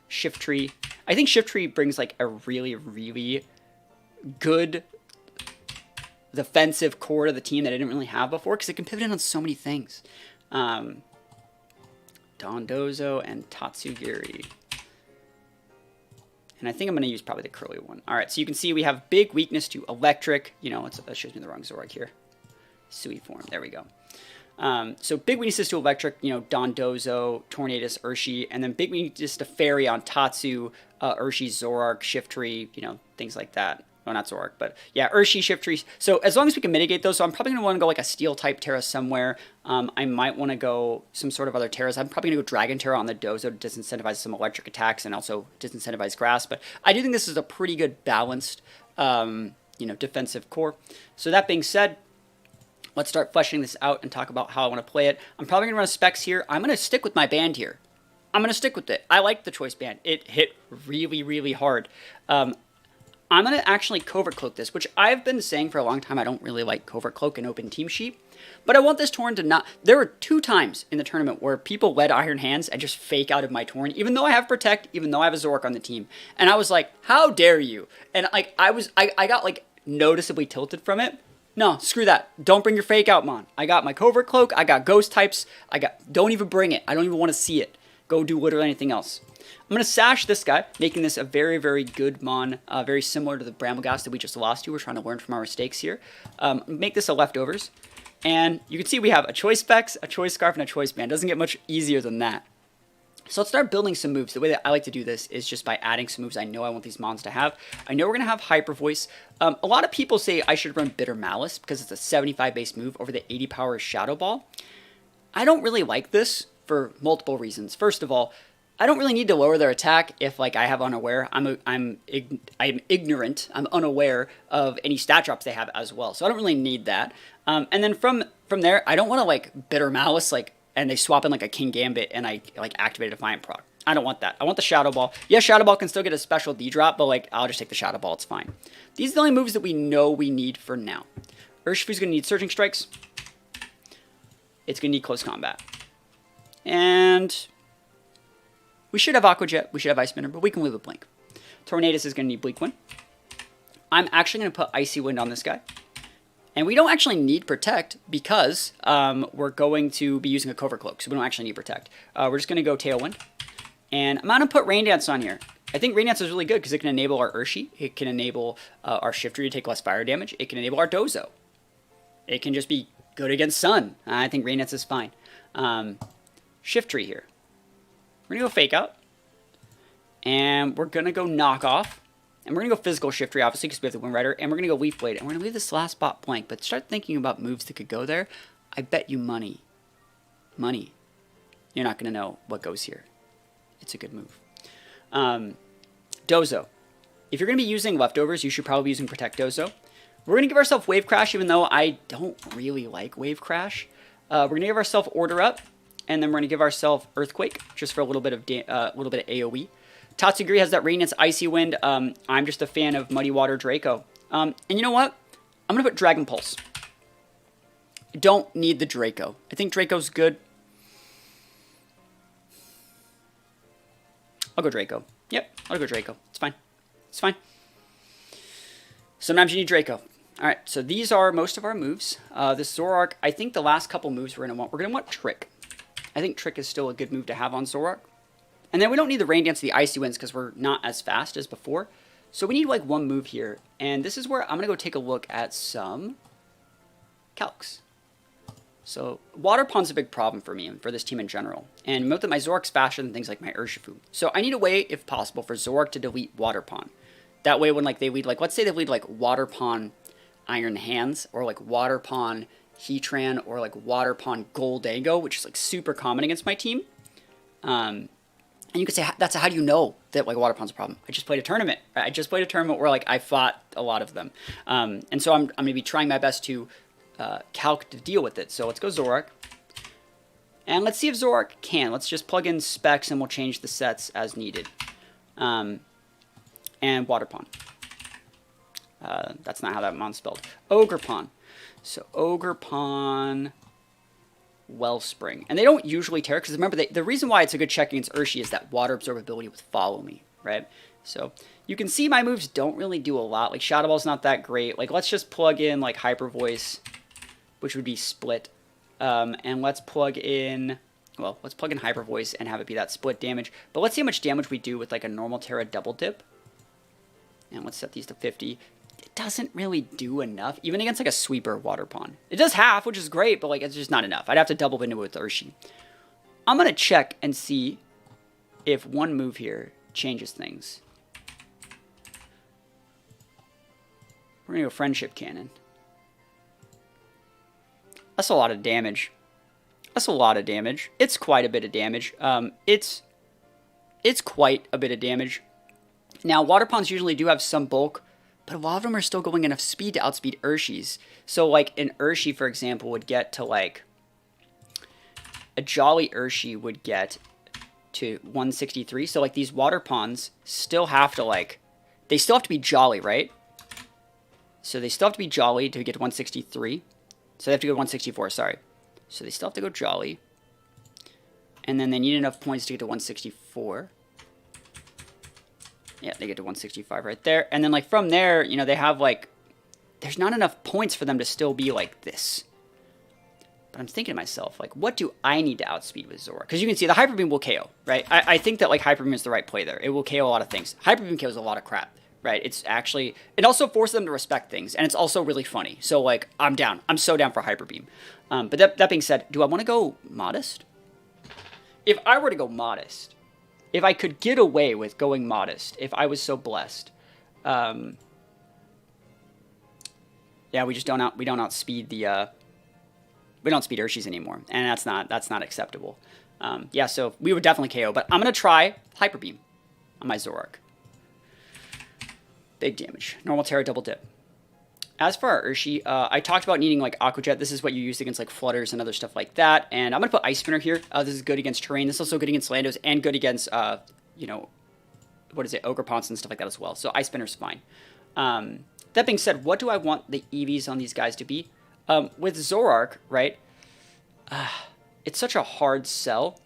Shiftry. I think Shiftry brings like a really, really good defensive core to the team that I didn't really have before, because it can pivot in on so many things. Dondozo and Tatsugiri. And I think I'm going to use probably the curly one. All right, so you can see we have big weakness to electric. You know, that shows me the wrong Zoroark here. Sui form. There we go. So big weaknesses to electric, you know, Dondozo, Tornadus, Urshi, and then big weakness to fairy on Tatsu, Urshi, Zoroark, Shiftry, you know, things like that. Well, not Zoroark, but yeah, Urshi, Shiftry. So as long as we can mitigate those, so I'm probably going to want to go like a Steel type Terra somewhere. I might want to go some sort of other Terras. I'm probably going to go Dragon Terra on the Dozo to disincentivize some electric attacks and also disincentivize grass. But I do think this is a pretty good balanced, defensive core. So that being said, let's start fleshing this out and talk about how I want to play it. I'm probably going to run specs here. I'm going to stick with my band here. I'm going to stick with it. I like the choice band. It hit really, really hard. I'm going to actually Covert Cloak this, which I've been saying for a long time I don't really like Covert Cloak in open team sheet. But I want this Torn to not... There were 2 times in the tournament where people led Iron Hands and just fake out of my Torn, even though I have Protect, even though I have a Zoroark on the team. And I was like, how dare you? And like I got like noticeably tilted from it. No, screw that. Don't bring your fake out, Mon. I got my Covert Cloak, I got Ghost types, don't even bring it. I don't even want to see it. Go do literally anything else. I'm going to Sash this guy, making this a very, very good Mon, very similar to the Brambleghast that we just lost to. We're trying to learn from our mistakes here. Make this a Leftovers. And you can see we have a Choice Specs, a Choice Scarf, and a Choice Band. Doesn't get much easier than that. So let's start building some moves. The way that I like to do this is just by adding some moves I know I want these mons to have. I know we're going to have Hyper Voice. A lot of people say I should run Bitter Malice because it's a 75 base move over the 80 power Shadow Ball. I don't really like this for multiple reasons. First of all, I don't really need to lower their attack if like I have unaware. I'm ignorant. I'm unaware of any stat drops they have as well. So I don't really need that. And then from there, I don't want to like Bitter Malice like and they swap in like a King Gambit and I like activate a Defiant proc. I don't want that. I want the Shadow Ball. Yes, Shadow Ball can still get a special D drop, but like I'll just take the Shadow Ball. It's fine. These are the only moves that we know we need for now. Urshifu's going to need Surging Strikes. It's going to need Close Combat. And we should have Aqua Jet, we should have Ice Spinner, but we can leave a Blink. Tornadus is going to need Bleak Wind. I'm actually going to put Icy Wind on this guy. And we don't actually need Protect because we're going to be using a Covert Cloak, so we don't actually need Protect. We're just going to go Tailwind. And I'm going to put Rain Dance on here. I think Rain Dance is really good because it can enable our Urshi. It can enable our Shiftry to take less fire damage. It can enable our Dozo. It can just be good against Sun. I think Rain Dance is fine. Shiftry here. We're going to go Fake Out. And we're going to go Knock Off. And we're going to go Physical Shiftry, obviously, because we have the Wind Rider. And we're going to go Leaf Blade. And we're going to leave this last spot blank. But start thinking about moves that could go there. I bet you money. Money. You're not going to know what goes here. It's a good move. Dozo. If you're going to be using Leftovers, you should probably be using Protect Dozo. We're going to give ourselves Wave Crash, even though I don't really like Wave Crash. We're going to give ourselves Order Up. And then we're going to give ourselves Earthquake, just for a little bit of AoE. Tatsugiri has that Rain Dance, Icy Wind. I'm just a fan of Muddy Water Draco. And you know what? I'm going to put Dragon Pulse. I don't need the Draco. I think Draco's good. I'll go Draco. Yep, I'll go Draco. It's fine. It's fine. Sometimes you need Draco. Alright, so these are most of our moves. This Zoroark, I think the last couple moves we're going to want Trick. I think Trick is still a good move to have on Zoroark. And then we don't need the Rain Dance, the Icy Winds, because we're not as fast as before. So we need like one move here. And this is where I'm going to go take a look at some calcs. So Water Pond's a big problem for me and for this team in general. And note that my Zoroark's faster than things like my Urshifu. So I need a way, if possible, for Zoroark to delete Water Pond. That way when like they lead, like let's say they lead like Water Pond Iron Hands, or like Water Pond Heatran, or like Water Pond Goldango, which is like super common against my team. And you could say, that's how do you know that like Water Pond's a problem? I just played a tournament. I just played a tournament where like I fought a lot of them. And so I'm going to be trying my best to calc to deal with it. So let's go Zoroark. And let's see if Zoroark can. Let's just plug in specs and we'll change the sets as needed. And Water Pond. That's not how that mon's spelled. Ogerpon. So Ogerpon, Wellspring. And they don't usually tear, because remember, the reason why it's a good check against Urshi is that water absorbability with Follow Me, right? So you can see my moves don't really do a lot. Like Shadow Ball's not that great. Like let's just plug in like Hyper Voice, which would be Split. And let's plug in, well, let's plug in Hyper Voice and have it be that split damage. But let's see how much damage we do with like a normal Terra Double Dip. And let's set these to 50. It doesn't really do enough, even against like a Sweeper Water Pond. It does half, which is great, but like it's just not enough. I'd have to double into it with Urshi. I'm going to check and see if one move here changes things. We're going to go Friendship Cannon. That's a lot of damage. That's a lot of damage. It's quite a bit of damage. It's quite a bit of damage. Now, Water Ponds usually do have some bulk, but a lot of them are still going enough speed to outspeed Urshi's. So, like, an Urshi, for example, would get to, like... A Jolly Urshi would get to 163. So, like, these Water Ponds still have to, like... They still have to be Jolly, right? So, they still have to be Jolly to get to 163. So, they have to go to 164, sorry. So, they still have to go Jolly. And then they need enough points to get to 164. Yeah, they get to 165 right there. And then, like, from there, you know, they have, like... There's not enough points for them to still be like this. But I'm thinking to myself, like, what do I need to outspeed with Zoroark? Because you can see the Hyper Beam will KO, right? I think that, like, Hyper Beam is the right play there. It will KO a lot of things. Hyper Beam KOs a lot of crap, right? It's actually... It also forces them to respect things, and it's also really funny. So, like, I'm down. I'm so down for Hyper Beam. But that being said, do I want to go Modest? if I were to go Modest, if I could get away with going Modest, if I was so blessed, yeah, we don't outspeed the we don't speed Urshi's anymore, and that's not acceptable. Yeah, so we would definitely KO, but I'm gonna try Hyper Beam on my Zoroark. Big damage, normal Terra, double dip. As for our Urshi, I talked about needing like Aqua Jet. This is what you use against like Flutters and other stuff like that. And I'm gonna put Ice Spinner here. This is good against terrain. This is also good against Landos and good against you know, what is it, Ogerpons and stuff like that as well. So Ice Spinner's fine. That being said, what do I want the EVs on these guys to be? With Zoroark, right? It's such a hard sell.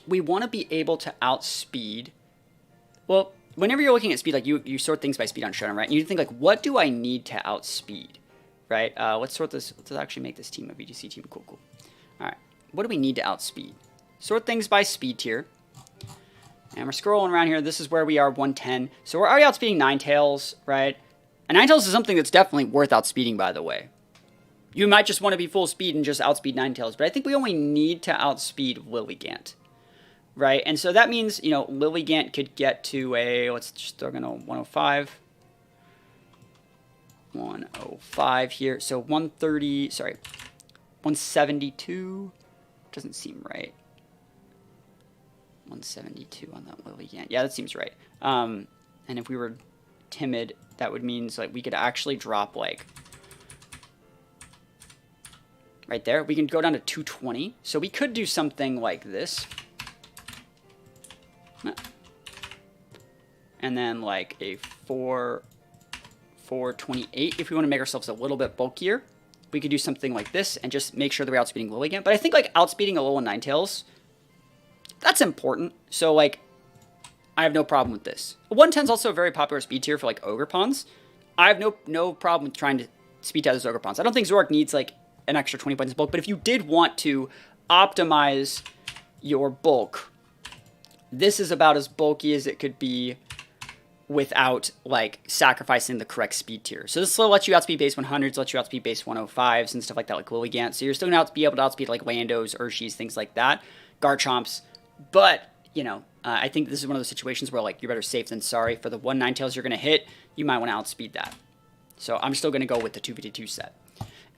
We want to be able to outspeed. Well, whenever you're looking at speed, like you sort things by speed on Shonen, right? And you think like, what do I need to outspeed, right? Let's sort this. Let's actually make this team a VGC team. Cool. All right. What do we need to outspeed? Sort things by speed tier. And we're scrolling around here. This is where we are, 110. So we're already outspeeding Ninetales, right? And Ninetales is something that's definitely worth outspeeding, by the way. You might just want to be full speed and just outspeed Ninetales, but I think we only need to outspeed Lilligant, right? And so that means, you know, Lilligant could get to a, let's just throw in a 105. 105 here. So 130, sorry, 172. Doesn't seem right. 172 on that Lilligant. Yeah, that seems right. And if we were timid, that would mean like we could actually drop like right there. We can go down to 220. So we could do something like this. And then like a 428 if we want to make ourselves a little bit bulkier. We could do something like this and just make sure that we're outspeeding Lilligant. But I think like outspeeding a Alolan Ninetales, that's important. So like I have no problem with this. 110 is also a very popular speed tier for like Ogerpons. I have no problem with trying to speed out those Ogerpons. I don't think Zoroark needs like an extra 20 points of bulk, but if you did want to optimize your bulk, this is about as bulky as it could be without like sacrificing the correct speed tier. So this will let you outspeed base 100s, let you outspeed base 105s and stuff like that, like Lilligant. So you're still going to be able to outspeed like Landos, Urshis, things like that, Garchomps. But, you know, I think this is one of those situations where like you're better safe than sorry. For the 1 Ninetales you're going to hit, you might want to outspeed that. So I'm still going to go with the 252 set.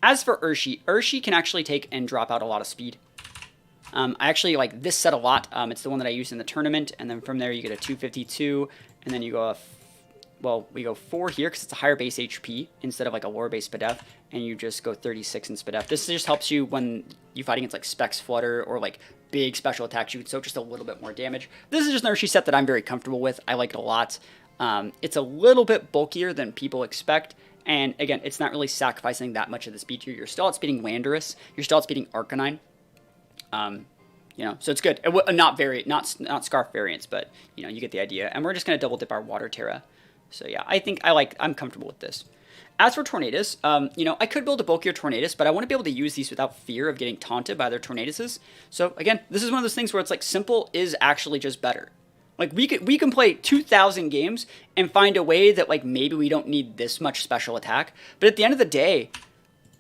As for Urshi, Urshi can actually take and drop out a lot of speed. I actually like this set a lot. It's the one that I used in the tournament, and then from there you get a 252, and then you go we go 4 here because it's a higher base HP instead of like a lower base Spadef, and you just go 36 in Spadef. This just helps you when you fight against like Specs Flutter or like big special attacks. You can soak just a little bit more damage. This is just an Urshi set that I'm very comfortable with. I like it a lot. It's a little bit bulkier than people expect. And again, it's not really sacrificing that much of the speed tier. You're still outspeeding Landorus. You're still outspeeding Arcanine. You know, so it's good. Not Scarf variants, but you know, you get the idea. And we're just gonna double dip our Water Terra. So yeah, I'm comfortable with this. As for Tornadus, you know, I could build a bulkier Tornadus, but I want to be able to use these without fear of getting taunted by other Tornaduses. So again, this is one of those things where it's like simple is actually just better. Like we can play 2,000 games and find a way that like maybe we don't need this much special attack, but at the end of the day,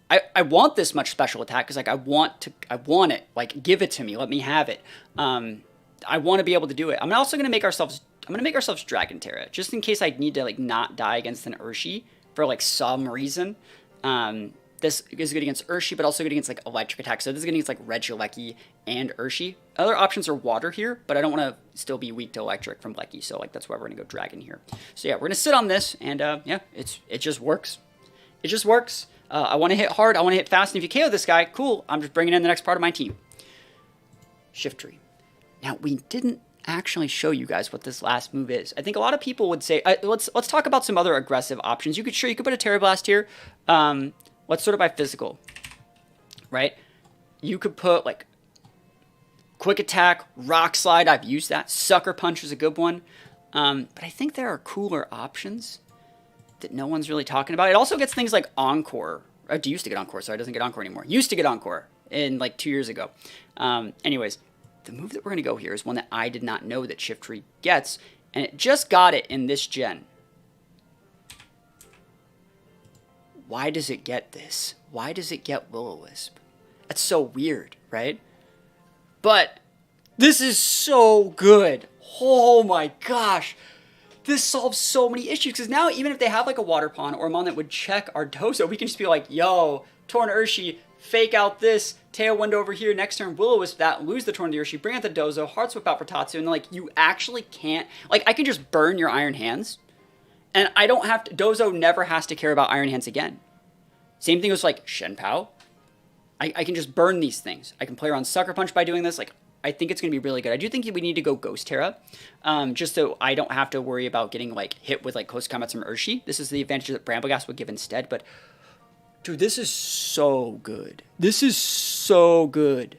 I want this much special attack because like I want it. Like give it to me, let me have it. I want to be able to do it. I'm also gonna make ourselves Dragon Terra just in case I need to like not die against an Urshi for like some reason. This is good against Urshi, but also good against like electric attacks. So this is good against like Regieleki and Urshi. Other options are water here, but I don't want to still be weak to electric from Lecky. So like that's why we're gonna go Dragon here. So yeah, we're gonna sit on this, and yeah, it just works. It just works. I want to hit hard. I want to hit fast. And if you KO this guy, cool. I'm just bringing in the next part of my team. Shiftry. Now we didn't actually show you guys what this last move is. I think a lot of people would say, let's talk about some other aggressive options. You could put a Terra Blast here. Let's sort it by physical, right? You could put like Quick Attack, Rock Slide. I've used that. Sucker Punch is a good one. But I think there are cooler options that no one's really talking about. It also gets things like Encore. It used to get Encore. Sorry, it doesn't get Encore anymore. Used to get Encore in like 2 years ago. Anyways, the move that we're going to go here is one that I did not know that Shiftry gets, and it just got it in this gen. Why does it get this? Why does it get Will-O-Wisp? That's so weird, right? But This is so good. Oh my gosh. This solves so many issues, because now even if they have like a Water Pawn or a Mon that would check our Dozo, we can just be like, yo, Torn Urshi, fake out this, Tailwind over here, next turn Will-O-Wisp that, lose the Torn Urshi, bring out the Dozo, Heart Whip out for Tatsu, and like, you actually can't, like, I can just burn your Iron Hands, and I don't have to, Dozo never has to care about Iron Hands again. Same thing with like Shen Pao. I can just burn these things. I can play around Sucker Punch by doing this, like, I think it's going to be really good. I do think we need to go Ghost Terra, just so I don't have to worry about getting like hit with like close combats from Urshi. This is the advantage that Brambleghast would give instead, but dude, this is so good. This is so good.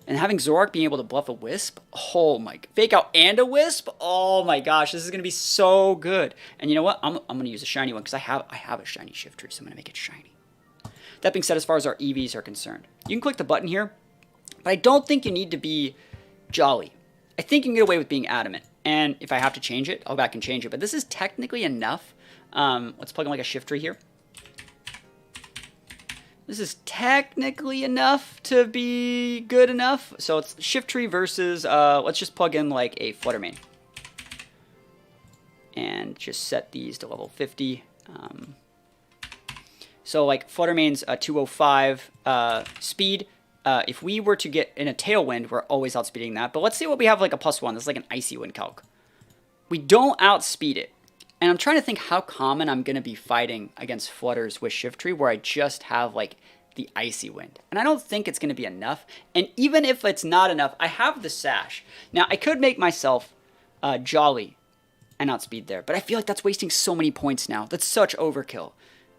And having Zoroark being able to bluff a Wisp, oh my, fake out and a Wisp, oh my gosh, this is going to be so good. And you know what? I'm going to use a shiny one because I have a shiny Shiftry, so I'm going to make it shiny. That being said, as far as our EVs are concerned, you can click the button here. But I don't think you need to be jolly. I think you can get away with being adamant. And if I have to change it, I'll go back and change it. But this is technically enough. Let's plug in like a Shiftry here. This is technically enough to be good enough. So it's Shiftry versus, let's just plug in like a Flutter Mane. And just set these to level 50. So like Flutter Mane's 205 speed. If we were to get in a Tailwind, we're always outspeeding that. But let's see what we have like a +1. This is like an Icy Wind calc. We don't outspeed it. And I'm trying to think how common I'm going to be fighting against Flutters with Shiftry where I just have like the Icy Wind. And I don't think it's going to be enough. And even if it's not enough, I have the Sash. Now, I could make myself Jolly and outspeed there. But I feel like that's wasting so many points now. That's such overkill.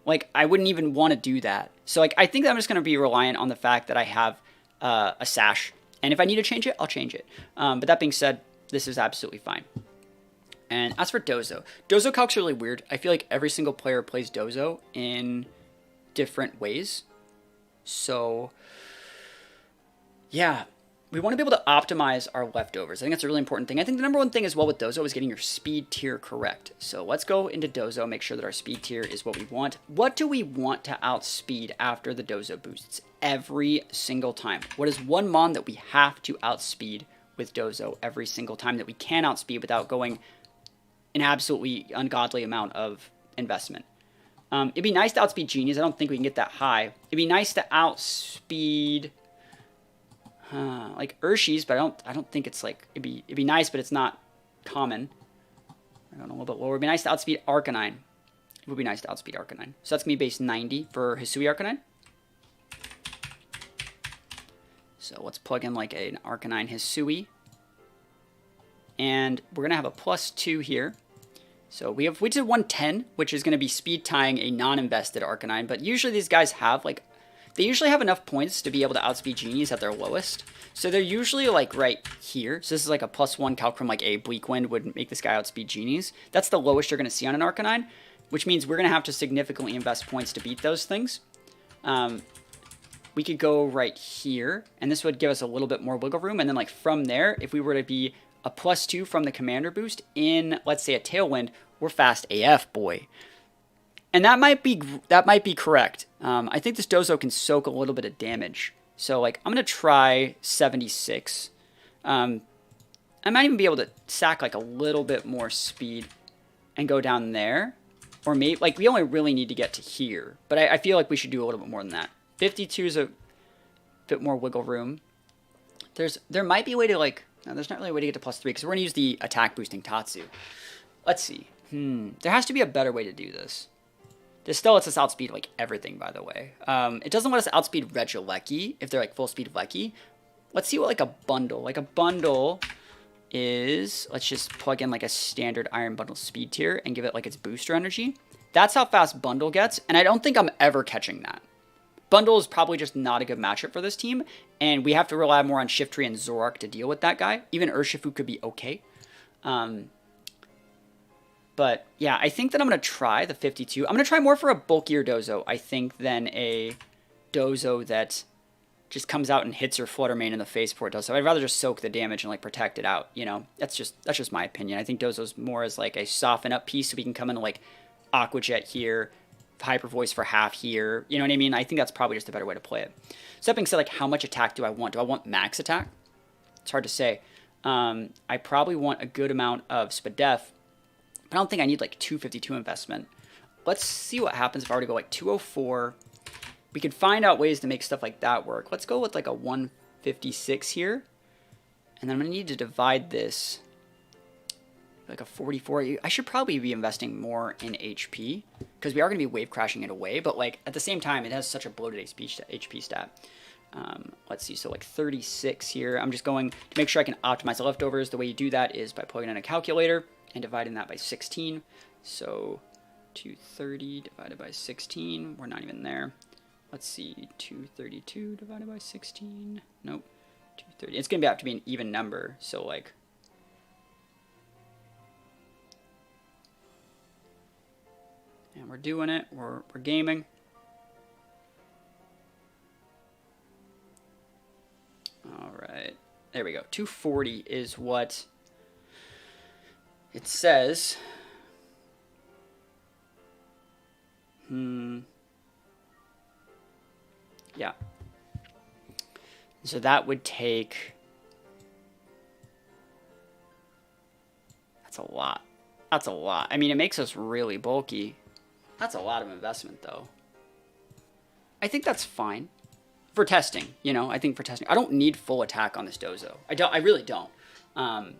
Like, I wouldn't even want to do that. So, like, I think that I'm just going to be reliant on the fact that I have a Sash. And if I need to change it, I'll change it. But that being said, this is absolutely fine. And as for Dozo, Dozo calc's really weird. I feel like every single player plays Dozo in different ways. So, yeah. We want to be able to optimize our leftovers. I think that's a really important thing. I think the number one thing as well with Dozo is getting your speed tier correct. So let's go into Dozo, make sure that our speed tier is what we want. What do we want to outspeed after the Dozo boosts? Every single time. What is one Mon that we have to outspeed with Dozo every single time that we can outspeed without going an absolutely ungodly amount of investment? It'd be nice to outspeed Genies. I don't think we can get that high. It'd be nice to outspeed like Urshi's, but I don't think it's like, it'd be nice, but it's not common. I don't know, a little bit lower. It'd be nice to outspeed Arcanine. It would be nice to outspeed Arcanine. So that's gonna be base 90 for Hisui Arcanine. So let's plug in like an Arcanine Hisui. And we're gonna have a +2 here. So we did 110, which is gonna be speed tying a non-invested Arcanine, but usually these guys have like, they usually have enough points to be able to outspeed Genies at their lowest. So they're usually like right here. So this is like a +1 calc from like a Bleak Wind would make this guy outspeed Genies. That's the lowest you're going to see on an Arcanine, which means we're going to have to significantly invest points to beat those things. We could go right here, and this would give us a little bit more wiggle room. And then like from there, if we were to be a +2 from the Commander boost in, let's say, a Tailwind, we're fast AF, boy. And that might be correct. I think this Dozo can soak a little bit of damage. So, like, I'm going to try 76. I might even be able to sack, like, a little bit more speed and go down there. Or maybe, like, we only really need to get to here. But I feel like we should do a little bit more than that. 52 is a bit more wiggle room. There might be a way to, like... No, there's not really a way to get to +3, because we're going to use the attack boosting Tatsu. Let's see. There has to be a better way to do this. This still lets us outspeed, like, everything, by the way. It doesn't let us outspeed Regieleki if they're, like, full speed Lecky. Let's see what, like, a bundle. Like, a bundle is... Let's just plug in, like, a standard Iron Bundle speed tier and give it, like, its booster energy. That's how fast Bundle gets, and I don't think I'm ever catching that. Bundle is probably just not a good matchup for this team, and we have to rely more on Shiftry and Zoroark to deal with that guy. Even Urshifu could be okay. But, yeah, I think that I'm going to try the 52. I'm going to try more for a bulkier Dozo, I think, than a Dozo that just comes out and hits your Flutter Mane in the face before it does so. I'd rather just soak the damage and, like, protect it out, you know? That's just my opinion. I think Dozo's more as, like, a soften-up piece so we can come in, like, Aqua Jet here, Hyper Voice for half here. You know what I mean? I think that's probably just a better way to play it. So that being said, like, how much attack do I want? Do I want max attack? It's hard to say. I probably want a good amount of Spadef, but I don't think I need like 252 investment. Let's see what happens if I were to go like 204. We could find out ways to make stuff like that work. Let's go with like a 156 here. And then I'm going to need to divide this like a 44. I should probably be investing more in HP because we are going to be wave crashing it away. But like at the same time, it has such a bloated HP stat. Let's see. So like 36 here. I'm just going to make sure I can optimize the leftovers. The way you do that is by plugging in a calculator and dividing that by 16. So 230 divided by 16. We're not even there. Let's see. 232 divided by 16. Nope. 230. It's going to have to be an even number. So like... And we're doing it. We're gaming. All right. There we go. 240 is what it says. Yeah. So that would take... That's a lot. That's a lot. I mean, it makes us really bulky. That's a lot of investment, though. I think that's fine. For testing, you know, I think for testing. I don't need full attack on this Dozo. I really don't. I'm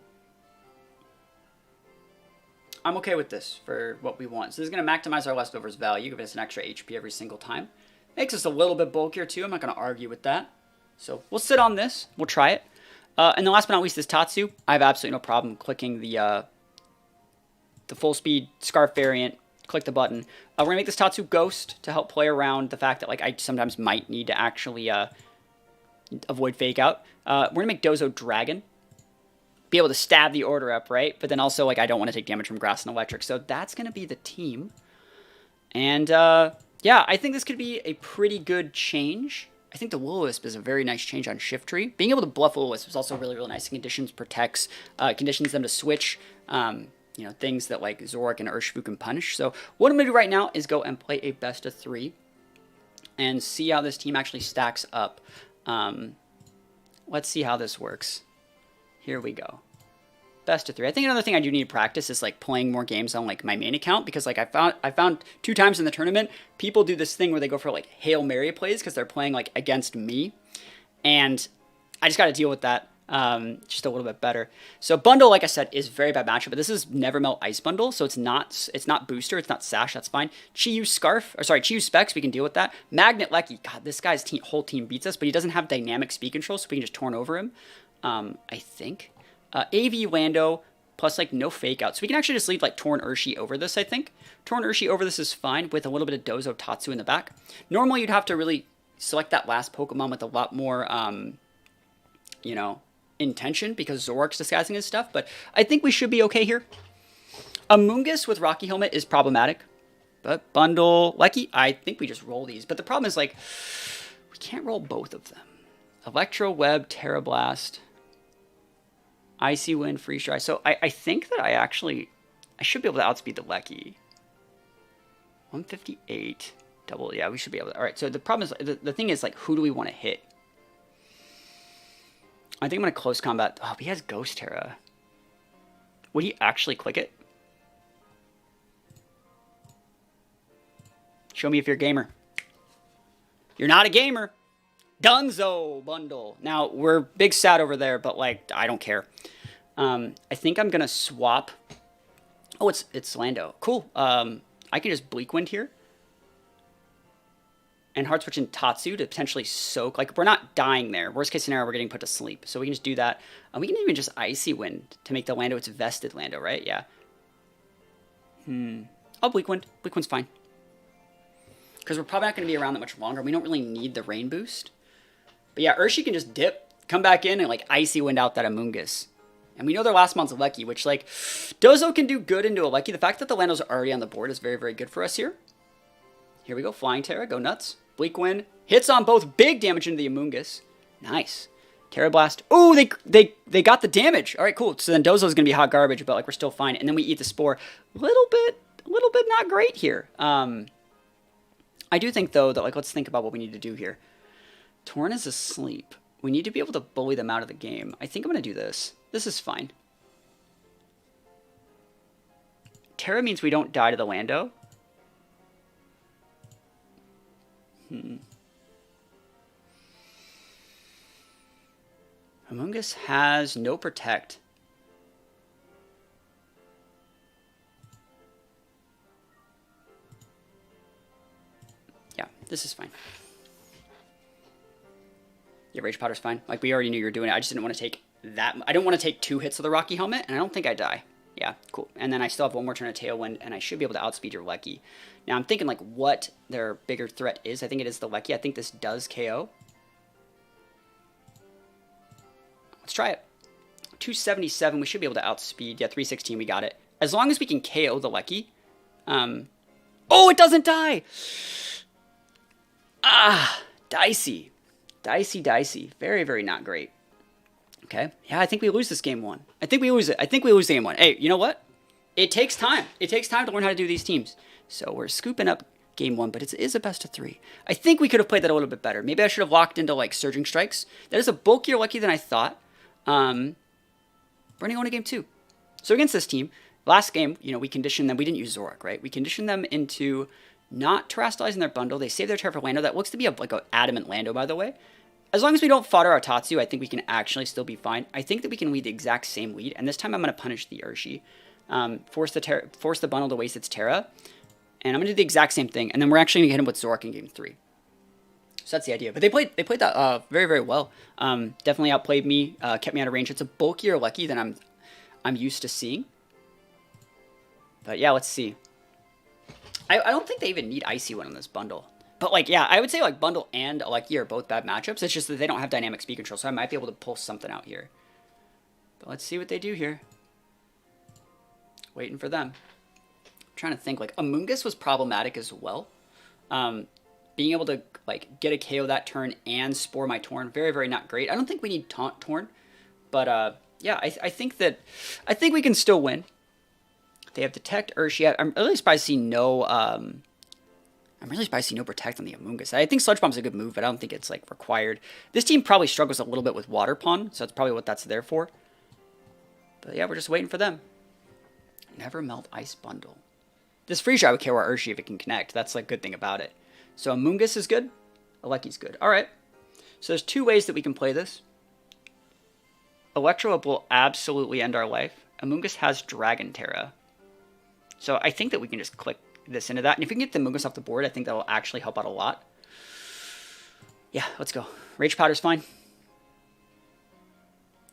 okay with this for what we want. So this is going to maximize our leftovers value, give us an extra HP every single time. Makes us a little bit bulkier, too. I'm not going to argue with that. So we'll sit on this. We'll try it. And then last but not least, this Tatsu. I have absolutely no problem clicking the full speed Scarf variant. Click the button. We're going to make this Tatsu Ghost to help play around the fact that like I sometimes might need to actually avoid fake out. We're going to make Dozo Dragon. Be able to stab the order up, right? But then also like I don't want to take damage from Grass and Electric. So that's going to be the team. And yeah, I think this could be a pretty good change. I think the Will-O-Wisp is a very nice change on Shiftry. Being able to bluff Will-O-Wisp is also really, really nice. Conditions protects, conditions them to switch. You know, things that like Zoroark and Urshifu can punish. So what I'm going to do right now is go and play a best of 3 and see how this team actually stacks up. Let's see how this works. Here we go. Best of 3. I think another thing I do need to practice is like playing more games on like my main account because like I found 2 times in the tournament people do this thing where they go for like Hail Mary plays because they're playing like against me, and I just got to deal with that. Just a little bit better. So Bundle, like I said, is very bad matchup, but this is Never Melt Ice Bundle, so it's not Booster, it's not Sash, that's fine. Chi-Yu Scarf, or sorry, Chi-Yu Specs, we can deal with that. Magnet Lecky, God, this guy's whole team beats us, but he doesn't have dynamic speed control, so we can just Torn over him, I think. AV Lando, plus like no fake out, so we can actually just leave like Torn Urshi over this, I think. Torn Urshi over this is fine, with a little bit of Dozo Tatsu in the back. Normally you'd have to really select that last Pokemon with a lot more, you know, intention because Zoroark's disguising his stuff, but I think we should be okay here. Amoonguss with Rocky Helmet is problematic, but Bundle, Lecky, I think we just roll these. But the problem is, like, we can't roll both of them. Electro Web, Terra Blast, Icy Wind, Freeze Dry. So I think that I should be able to outspeed the Lecky. 158, double, yeah, we should be able to. All right, so the problem is, the thing is, like, who do we want to hit? I think I'm going to close combat. Oh, he has Ghost Terra. Would he actually click it? Show me if you're a gamer. You're not a gamer. Dunzo Bundle. Now, we're big sad over there, but, like, I don't care. I think I'm going to swap. Oh, it's Lando. Cool. I can just Bleak Wind here. And Heart Switch and Tatsu to potentially soak. Like, we're not dying there. Worst case scenario, we're getting put to sleep. So we can just do that. And we can even just Icy Wind to make the Lando its vested Lando, right? Yeah. Oh, Bleak Wind. Bleak Wind's fine. Because we're probably not going to be around that much longer. We don't really need the Rain Boost. But yeah, Urshi can just dip, come back in, and, like, Icy Wind out that Amoonguss. And we know their last mon's a Lecky, which, like, Dozo can do good into a Lecky. The fact that the Landos are already on the board is very, very good for us here. Here we go. Flying Terra. Go nuts. Bleak Wind hits on both, big damage into the Amoonguss. Nice. Terra Blast. Oh, they got the damage. All right, cool. So then Dozo's gonna be hot garbage, but like we're still fine. And then we eat the Spore. A little bit not great here. I do think though that like let's think about what we need to do here. Torn is asleep. We need to be able to bully them out of the game. I think I'm going to do this. This is fine. Terra means we don't die to the Lando. Amoonguss has no protect. Yeah, this is fine. Yeah, Rage Powder's fine. Like, we already knew you were doing it. I just didn't want to take that. I don't want to take 2 hits of the Rocky Helmet, and I don't think I die. Yeah, cool. And then I still have 1 more turn of Tailwind, and I should be able to outspeed your Lecky. Now, I'm thinking, like, what their bigger threat is. I think it is the Lecky. I think this does KO. Let's try it. 277, we should be able to outspeed. Yeah, 316, we got it. As long as we can KO the Lecky. Oh, it doesn't die! Ah, dicey. Dicey. Very, very not great. Okay. Yeah, I think we lose this game 1. I think we lose it. I think we lose game 1. Hey, you know what? It takes time. It takes time to learn how to do these teams. So we're scooping up game 1, but it is a best of 3. I think we could have played that a little bit better. Maybe I should have locked into, like, Surging Strikes. That is a bulkier Lecky than I thought. We're going to go into game 2. So against this team, last game, you know, we conditioned them. We didn't use Zorak, right? We conditioned them into not terastallizing their bundle. They saved their Terra for Lando. That looks to be like an adamant Lando, by the way. As long as we don't fodder our Tatsu, I think we can actually still be fine. I think that we can lead the exact same lead, and this time I'm going to punish the Urshi. Force the bundle to waste its Terra, and I'm going to do the exact same thing, and then we're actually going to hit him with Zorak in game 3. So that's the idea. But they played that very, very well. Definitely outplayed me, kept me out of range. It's a bulkier Lecky than I'm used to seeing. But yeah, let's see. I don't think they even need Icy Wind on this bundle. But, like, yeah, I would say, like, Bundle and Lecky are both bad matchups. It's just that they don't have dynamic speed control, so I might be able to pull something out here. But let's see what they do here. Waiting for them. I'm trying to think. Like, Amoonguss was problematic as well. Being able to, like, get a KO that turn and spore my Torn, very, very not great. I don't think we need Taunt Torn. But, yeah, I think we can still win. They have Detect Urshi. I'm really surprised to see no... I'm really surprised to see no Protect on the Amoonguss. I think Sludge Bomb's a good move, but I don't think it's, like, required. This team probably struggles a little bit with Water Pawn, so that's probably what that's there for. But yeah, we're just waiting for them. Never Melt Ice Bundle. This Freezer I would KO our Urshi if it can connect. That's, like, good thing about it. So Amoonguss is good. Lecky's good. Alright. So there's 2 ways that we can play this. Electro will absolutely end our life. Amoonguss has Dragon Terra. So I think that we can just click this into that. And if we can get the Amoonguss off the board, I think that will actually help out a lot. Yeah, let's go. Rage Powder's fine.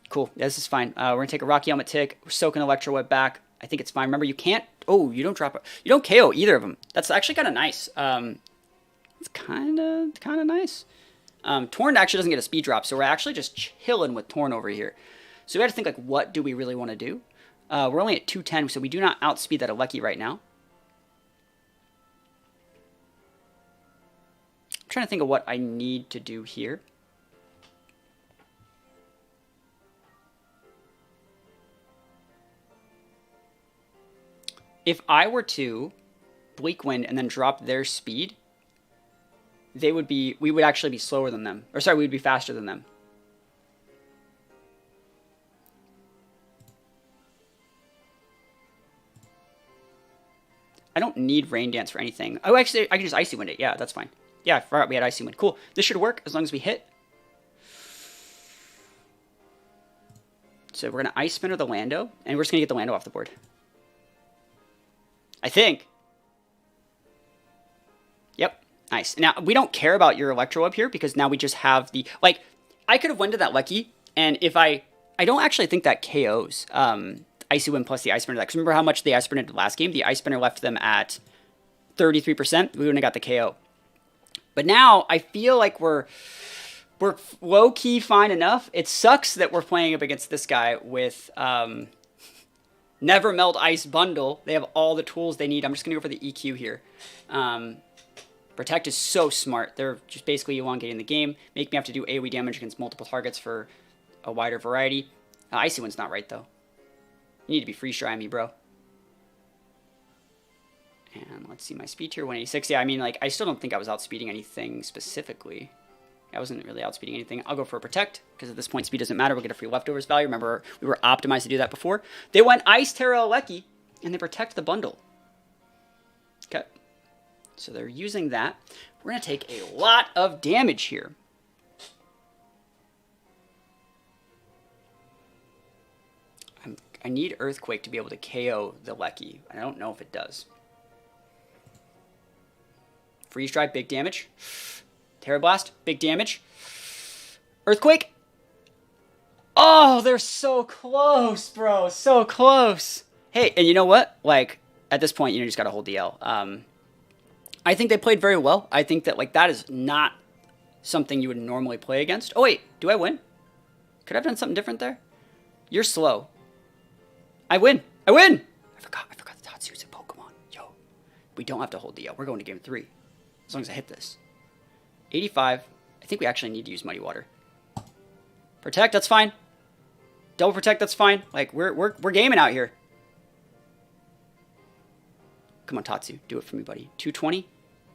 Cool. Yeah, this is fine. We're going to take a Rocky Helmet tick. We're soaking Electro Web back. I think it's fine. Remember, you can't... Oh, you don't drop it. You don't KO either of them. That's actually kind of nice. It's kind of nice. Torn actually doesn't get a speed drop, so we're actually just chilling with Torn over here. So we got to think, like, what do we really want to do? We're only at 210, so we do not outspeed that Lecky right now. I'm trying to think of what I need to do here. If I were to Bleak Wind and then drop their speed, we would actually be slower than them. Or sorry, we would be faster than them. I don't need Rain Dance for anything. Oh, actually, I can just Icy Wind it. Yeah, that's fine. Yeah, I forgot we had Icy Wind. Cool. This should work as long as we hit. So we're going to Ice Spinner the Lando, and we're just going to get the Lando off the board. I think. Yep. Nice. Now, we don't care about your Electro up here because now we just have the... Like, I could have went to that Lecky, and if I don't actually think that KOs Icy Wind plus the Ice Spinner. Because remember how much the Ice Spinner did last game? The Ice Spinner left them at 33%. We wouldn't have got the KO. But now, I feel like we're low-key fine enough. It sucks that we're playing up against this guy with... Never Melt Ice Bundle. They have all the tools they need. I'm just going to go for the EQ here. Protect is so smart. They're just basically elongating the game. Make me have to do AoE damage against multiple targets for a wider variety. Icy Wind's not right, though. You need to be free-trying me, bro. And let's see, my speed tier 186. Yeah, I mean, like, I still don't think I was outspeeding anything specifically. I wasn't really outspeeding anything. I'll go for a Protect, because at this point speed doesn't matter. We'll get a free leftovers value. Remember, we were optimized to do that before. They went Ice Terra Aleki, and they protect the bundle. Okay. So they're using that. We're going to take a lot of damage here. I need Earthquake to be able to KO the Lecky. I don't know if it does. Freeze Drive, big damage. Terra Blast, big damage. Earthquake. Oh, they're so close, bro. So close. Hey, and you know what? Like, at this point, you just got to hold the L. I think they played very well. I think that, like, that is not something you would normally play against. Oh, wait. Do I win? Could I have done something different there? You're slow. I win. I win. I forgot the Tatsu's a Pokemon. Yo. We don't have to hold the L. We're going to game 3. As long as I hit this. 85. I think we actually need to use Muddy Water. Protect, that's fine. Double Protect, that's fine. Like, we're gaming out here. Come on, Tatsu. Do it for me, buddy. 220?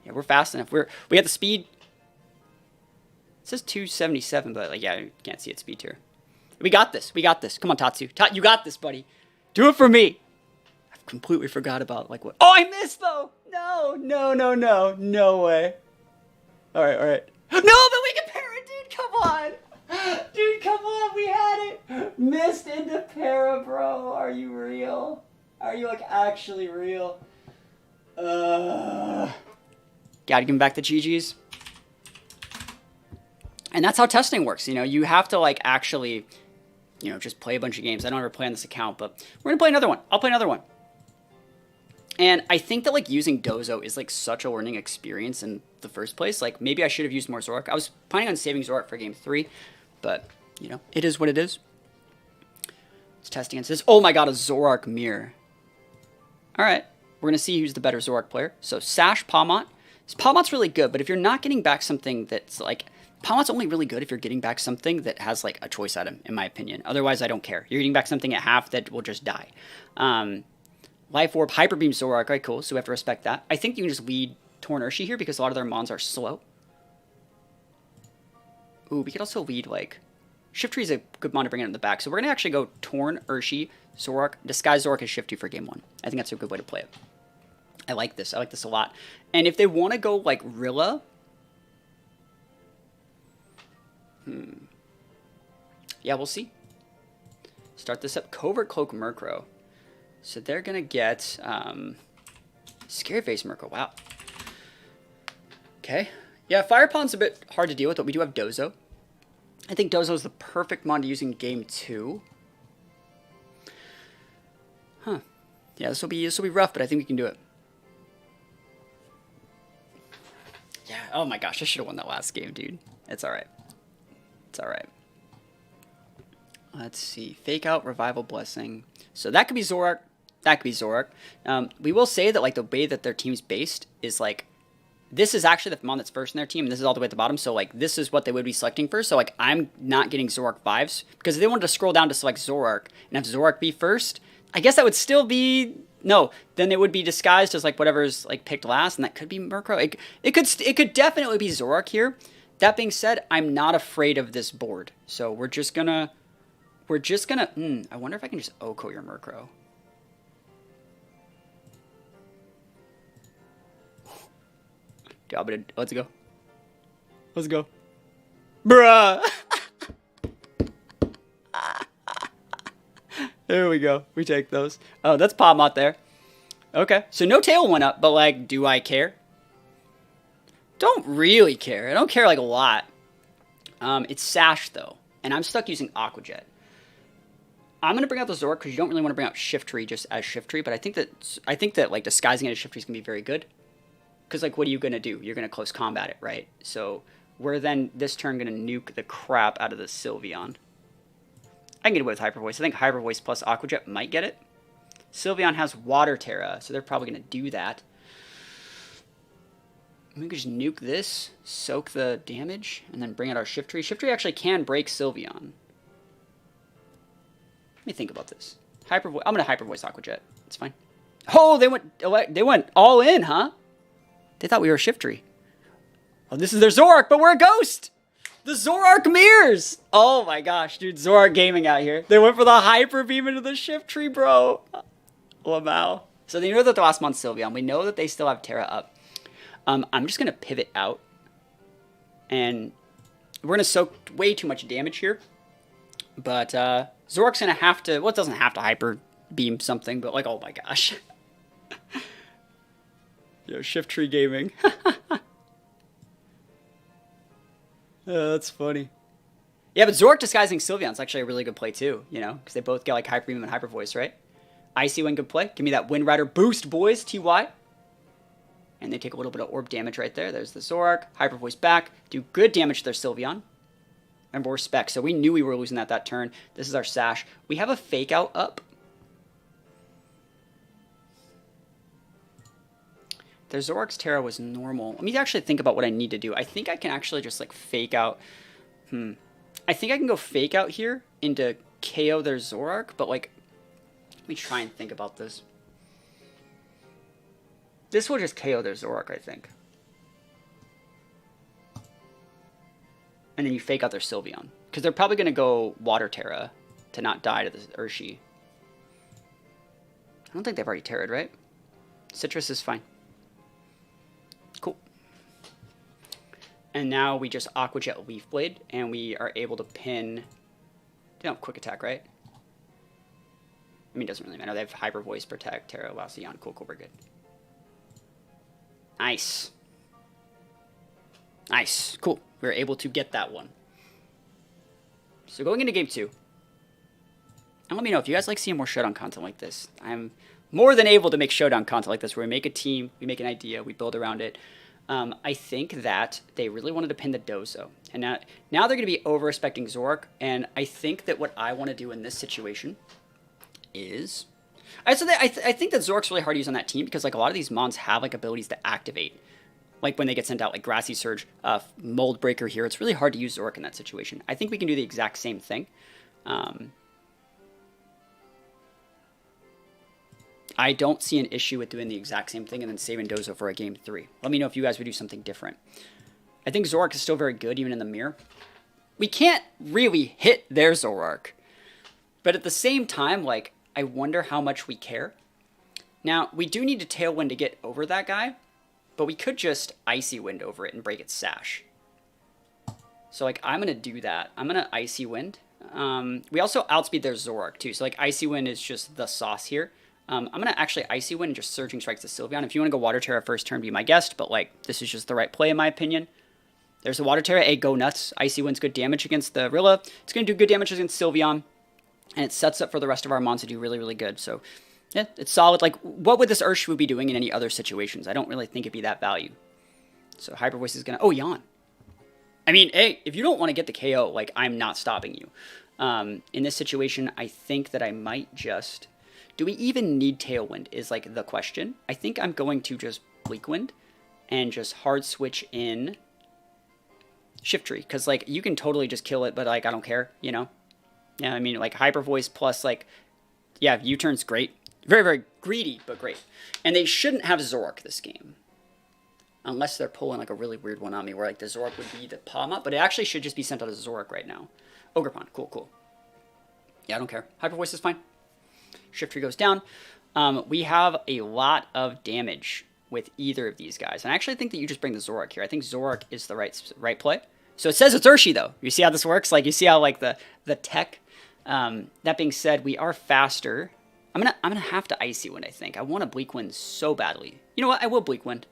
Yeah, we're fast enough. We got the speed. It says 277, but, like, yeah, you can't see its speed here. We got this. We got this. Come on, Tatsu. You got this, buddy. Do it for me. I completely forgot about, like, what. Oh, I missed, though. No. No way. All right. No, but we can pair it, dude. Come on. Dude, come on. We had it. Missed into para, bro. Are you real? Are you, like, actually real? Gotta give him back the GGs. And that's how testing works. You know, you have to, like, actually, you know, just play a bunch of games. I don't ever play on this account, but we're gonna play another one. I'll play another one. And I think that, like, using Dozo is, like, such a learning experience in the first place. Like, maybe I should have used more Zoroark. I was planning on saving Zoroark for game 3, but, you know, it is what it is. Let's test against this. Oh my god, a Zoroark Mirror. Alright, we're going to see who's the better Zoroark player. So, Sash, Palmont. Palmont's really good, but if you're not getting back something that's, like, Palmont's only really good if you're getting back something that has, like, a choice item, in my opinion. Otherwise, I don't care. You're getting back something at half that will just die. Life Orb, Hyper Beam, Zoroark. Alright, cool. So we have to respect that. I think you can just lead Torn Urshi here because a lot of their mons are slow. Ooh, we could also lead, like... Shiftry is a good mon to bring it in the back. So we're going to actually go Torn Urshi, Zoroark, Disguise Zoroark as Shiftry for game 1. I think that's a good way to play it. I like this. I like this a lot. And if they want to go, like, Rilla... Yeah, we'll see. Start this up. Covert Cloak Murkrow. So they're going to get Scary Face Murkrow. Wow. Okay. Yeah, Fire Pond's a bit hard to deal with, but we do have Dozo. I think Dozo is the perfect mon to use in game 2. Huh. Yeah, this will be rough, but I think we can do it. Yeah, oh my gosh, I should have won that last game, dude. It's alright. It's alright. Let's see. Fake Out, Revival Blessing. So that could be Zoroark. That could be Zoroark. We will say that, like, the way that their team's based is, like, this is actually the mon that's first in their team, and this is all the way at the bottom, so, like, this is what they would be selecting first, so, like, I'm not getting Zoroark 5s, because if they wanted to scroll down to select Zoroark, and have Zoroark be first, I guess that would still be... No, then it would be disguised as, like, whatever's, like, picked last, and that could be Murkrow. It could definitely be Zoroark here. That being said, I'm not afraid of this board, so we're just gonna... I wonder if I can just Oko your Murkrow. Let's go. Let's go. Bruh! There we go. We take those. Oh, that's Palmont there. Okay. So no tail went up, but, like, do I care? Don't really care. I don't care, like, a lot. It's Sash, though. And I'm stuck using Aqua Jet. I'm going to bring out the Zoroark because you don't really want to bring out Shiftry just as Shiftry, but I think that like, disguising it as Shiftry is going to be very good. Because, like, what are you going to do? You're going to close combat it, right? So we're then, this turn, going to nuke the crap out of the Sylveon. I can get away with Hyper Voice. I think Hyper Voice plus Aqua Jet might get it. Sylveon has Water Terra, so they're probably going to do that. We can just nuke this, soak the damage, and then bring out our Shiftry. Shiftry actually can break Sylveon. Let me think about this. I'm going to Hyper Voice Aqua Jet. It's fine. Oh, they went all in, huh? They thought we were Shiftry. Oh, this is their Zoroark, but we're a Ghost! The Zoroark mirrors! Oh my gosh, dude, Zoroark gaming out here. They went for the Hyper Beam into the Shiftry, bro. Lamau. So they know that they lost on Sylveon. We know that they still have Terra up. I'm just going to pivot out. And we're going to soak way too much damage here. But Zoroark's going to have to... Well, it doesn't have to Hyper Beam something, but like, oh my gosh. Yo, Shiftry gaming. That's funny. Yeah, but Zoroark disguising Sylveon's actually a really good play too, you know, because they both get like Hyper Beam and Hyper Voice, right? Icy Wind, good play. Give me that Wind Rider boost, boys, TY. And they take a little bit of orb damage right there. There's the Zoroark. Hyper Voice back. Do good damage to their Sylveon. Remember, we're Spec, so we knew we were losing that turn. This is our Sash. We have a Fake Out up. Their Zoroark's Terra was normal. Let me actually think about what I need to do. I think I can actually just like Fake Out. I think I can go Fake Out here into KO their Zoroark, but like, let me try and think about this. This will just KO their Zoroark, I think. And then you Fake Out their Sylveon. Because they're probably going to go Water Terra to not die to the Urshi. I don't think they've already Terra'd, right? Citrus is fine. Cool. And now we just Aqua Jet Leaf Blade, and we are able to pin... They don't have Quick Attack, right? I mean, it doesn't really matter. They have Hyper Voice, Protect, Terra, Wasion. Cool, we're good. Nice. Nice. Cool. We were able to get that one. So going into game 2. And let me know if you guys like seeing more Showdown content like this. I'm more than able to make Showdown content like this, where we make a team, we make an idea, we build around it. I think that they really wanted to pin the Dozo. And now they're going to be over-respecting Zoroark. And I think that what I want to do in this situation is... I think that Zoroark's really hard to use on that team because like a lot of these mons have like abilities to activate. Like when they get sent out, like Grassy Surge, Mold Breaker here. It's really hard to use Zoroark in that situation. I think we can do the exact same thing. I don't see an issue with doing the exact same thing and then saving Dozo for a game 3. Let me know if you guys would do something different. I think Zoroark is still very good, even in the mirror. We can't really hit their Zoroark. But at the same time, like, I wonder how much we care. Now, we do need to Tailwind to get over that guy, but we could just Icy Wind over it and break its Sash. So, like, I'm going to do that. I'm going to Icy Wind. We also outspeed their Zoroark, too. So, like, Icy Wind is just the sauce here. I'm going to actually Icy Wind and just Surging Strikes to Sylveon. If you want to go Water Terra first turn, be my guest, but, like, this is just the right play, in my opinion. There's the Water Terra. Hey, go nuts. Icy Wind's good damage against the Rilla. It's going to do good damage against Sylveon. And it sets up for the rest of our mons to do really, really good. So, yeah, it's solid. Like, what would this Urshifu be doing in any other situations? I don't really think it'd be that value. So, Hyper Voice is going to... Oh, Yawn. I mean, hey, if you don't want to get the KO, like, I'm not stopping you. In this situation, I think that I might just... Do we even need Tailwind is, like, the question. I think I'm going to just Bleak Wind and just hard switch in Shiftry. Because, like, you can totally just kill it, but, like, I don't care, you know? Yeah, I mean, like, Hyper Voice plus, like, yeah, U-turn's great. Very, very greedy, but great. And they shouldn't have Zoroark this game. Unless they're pulling, like, a really weird one on me, where, like, the Zoroark would be the Palma, but it actually should just be sent out as Zoroark right now. Ogerpon, cool, cool. Yeah, I don't care. Hyper Voice is fine. Shiftry goes down. We have a lot of damage with either of these guys. And I actually think that you just bring the Zoroark here. I think Zoroark is the right play. So it says it's Urshi, though. You see how this works? Like, you see how, like, the tech... that being said, we are faster. I'm gonna have to Icy Wind, I think. I want to Bleak Wind so badly. You know what? I will Bleak Wind.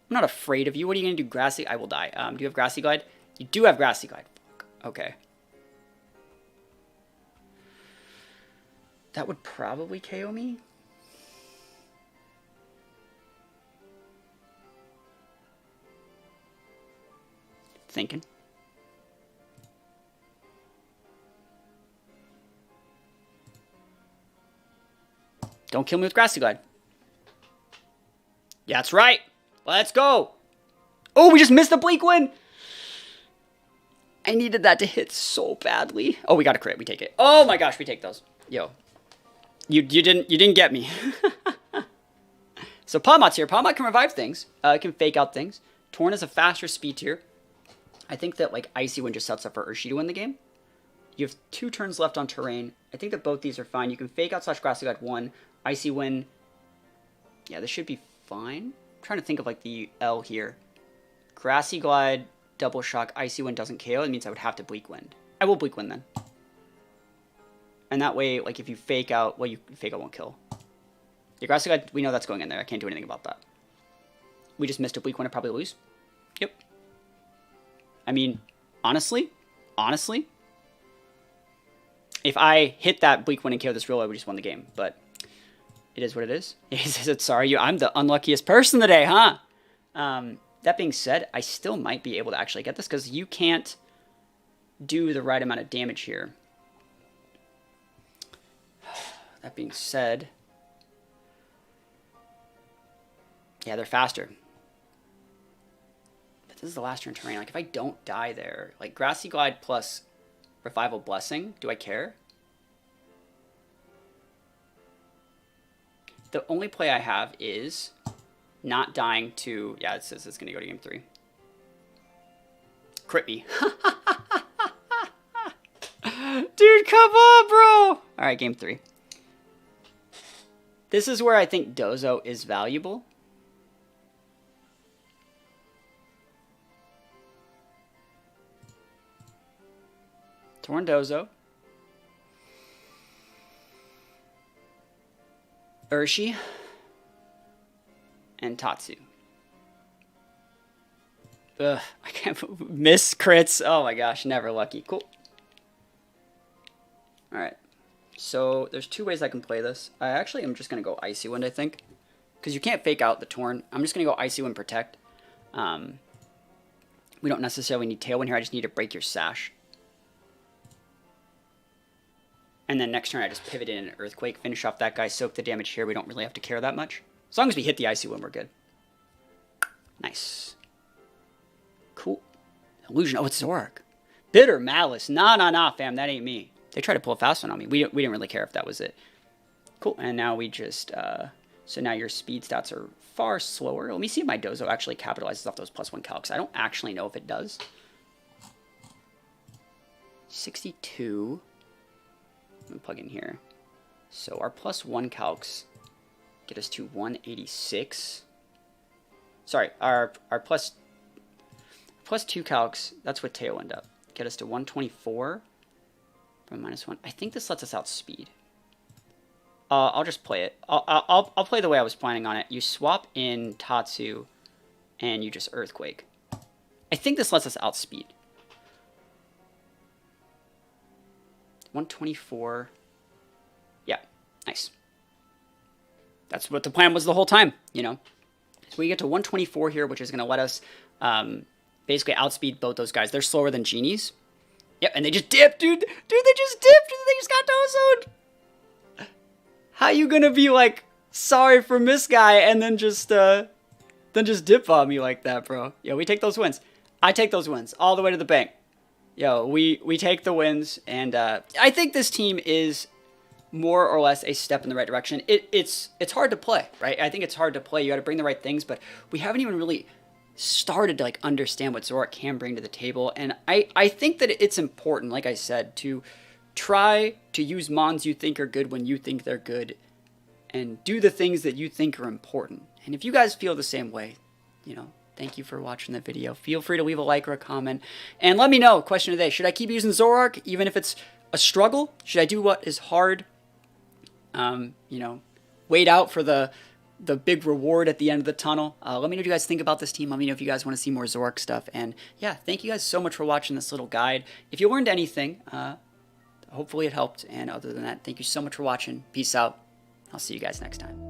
I'm not afraid of you. What are you going to do? Grassy? I will die. Do you have Grassy Glide? You do have Grassy Glide. Fuck. Okay. That would probably KO me. Thinking. Don't kill me with Grassy Glide. Yeah, that's right. Let's go. Oh, we just missed the Bleak Wind. I needed that to hit so badly. Oh, we got a crit. We take it. Oh my gosh, we take those. Yo. You didn't get me. So Palmot's here. Palmot can revive things. It can fake out things. Torn is a faster speed tier. I think that like Icy Wind just sets up for Urshi to win the game. You have 2 turns left on terrain. I think that both these are fine. You can fake out / Grassy Glide 1. Icy Wind. Yeah, this should be fine. I'm trying to think of like the L here. Grassy Glide, Double Shock, Icy Wind doesn't KO. It means I would have to Bleak Wind. I will Bleak Wind then. And that way, like if you fake out, well, you fake out won't kill. Your Grassy Glide, we know that's going in there. I can't do anything about that. We just missed a Bleak Wind, I probably lose. Yep. I mean, honestly, if I hit that Bleak Wind and KO this real, I would just won the game. But it is what it is. Sorry, I'm the unluckiest person today, huh? That being said, I still might be able to actually get this because you can't do the right amount of damage here. That being said, yeah, they're faster. But this is the last turn terrain. Like, if I don't die there, like Grassy Glide plus Revival Blessing, do I care? The only play I have is not dying to... Yeah, it says it's going to go to game 3. Crit me. Dude, come on, bro! Alright, game 3. This is where I think Dozo is valuable. Torn Dozo. Urshi. And Tatsu. Ugh, I can't miss crits. Oh my gosh, never lucky. Cool. Alright. So there's 2 ways I can play this. I actually am just going to go Icy Wind, I think. Because you can't fake out the Torn. I'm just going to go Icy Wind Protect. We don't necessarily need Tailwind here. I just need to break your Sash. And then next turn I just pivot in an Earthquake. Finish off that guy. Soak the damage here. We don't really have to care that much. As long as we hit the Icy Wind, we're good. Nice. Cool. Illusion. Oh, it's Zoroark. Bitter Malice. Nah, fam. That ain't me. They tried to pull a fast one on me. We didn't really care if that was it. Cool. And now we just... so now your speed stats are far slower. Let me see if my Dozo actually capitalizes off those +1 calcs. I don't actually know if it does. 62. I'm going to plug in here. So our +1 calcs get us to 186. Sorry, our +2 calcs, that's what Tailwind up. Get us to 124 from -1. I think this lets us outspeed. I'll just play it. I'll play the way I was planning on it. You swap in Tatsu, and you just Earthquake. I think this lets us outspeed. 124. Yeah, nice. That's what the plan was the whole time, you know. So we get to 124 here, which is going to let us basically outspeed both those guys. They're slower than genies. Yep, and they just dipped, dude. Dude, they just dipped. They just got Dozo'd. How you gonna be like sorry for Miss Guy and then just dip on me like that, bro? Yo, we take those wins. I take those wins all the way to the bank. Yo, we take the wins, and I think this team is more or less a step in the right direction. It's hard to play, right? I think it's hard to play. You got to bring the right things, but we haven't even really started to like understand what Zoroark can bring to the table. And I think that it's important, like I said, to try to use mons you think are good when you think they're good, and do the things that you think are important. And if you guys feel the same way, you know, thank you for watching the video. Feel free to leave a like or a comment. And let me know, question of the day, should I keep using Zoroark even if it's a struggle? Should I do what is hard? You know, wait out for the big reward at the end of the tunnel. Let me know what you guys think about this team. Let me know if you guys want to see more Zoroark stuff. And yeah, thank you guys so much for watching this little guide. If you learned anything, hopefully it helped. And other than that, thank you so much for watching. Peace out. I'll see you guys next time.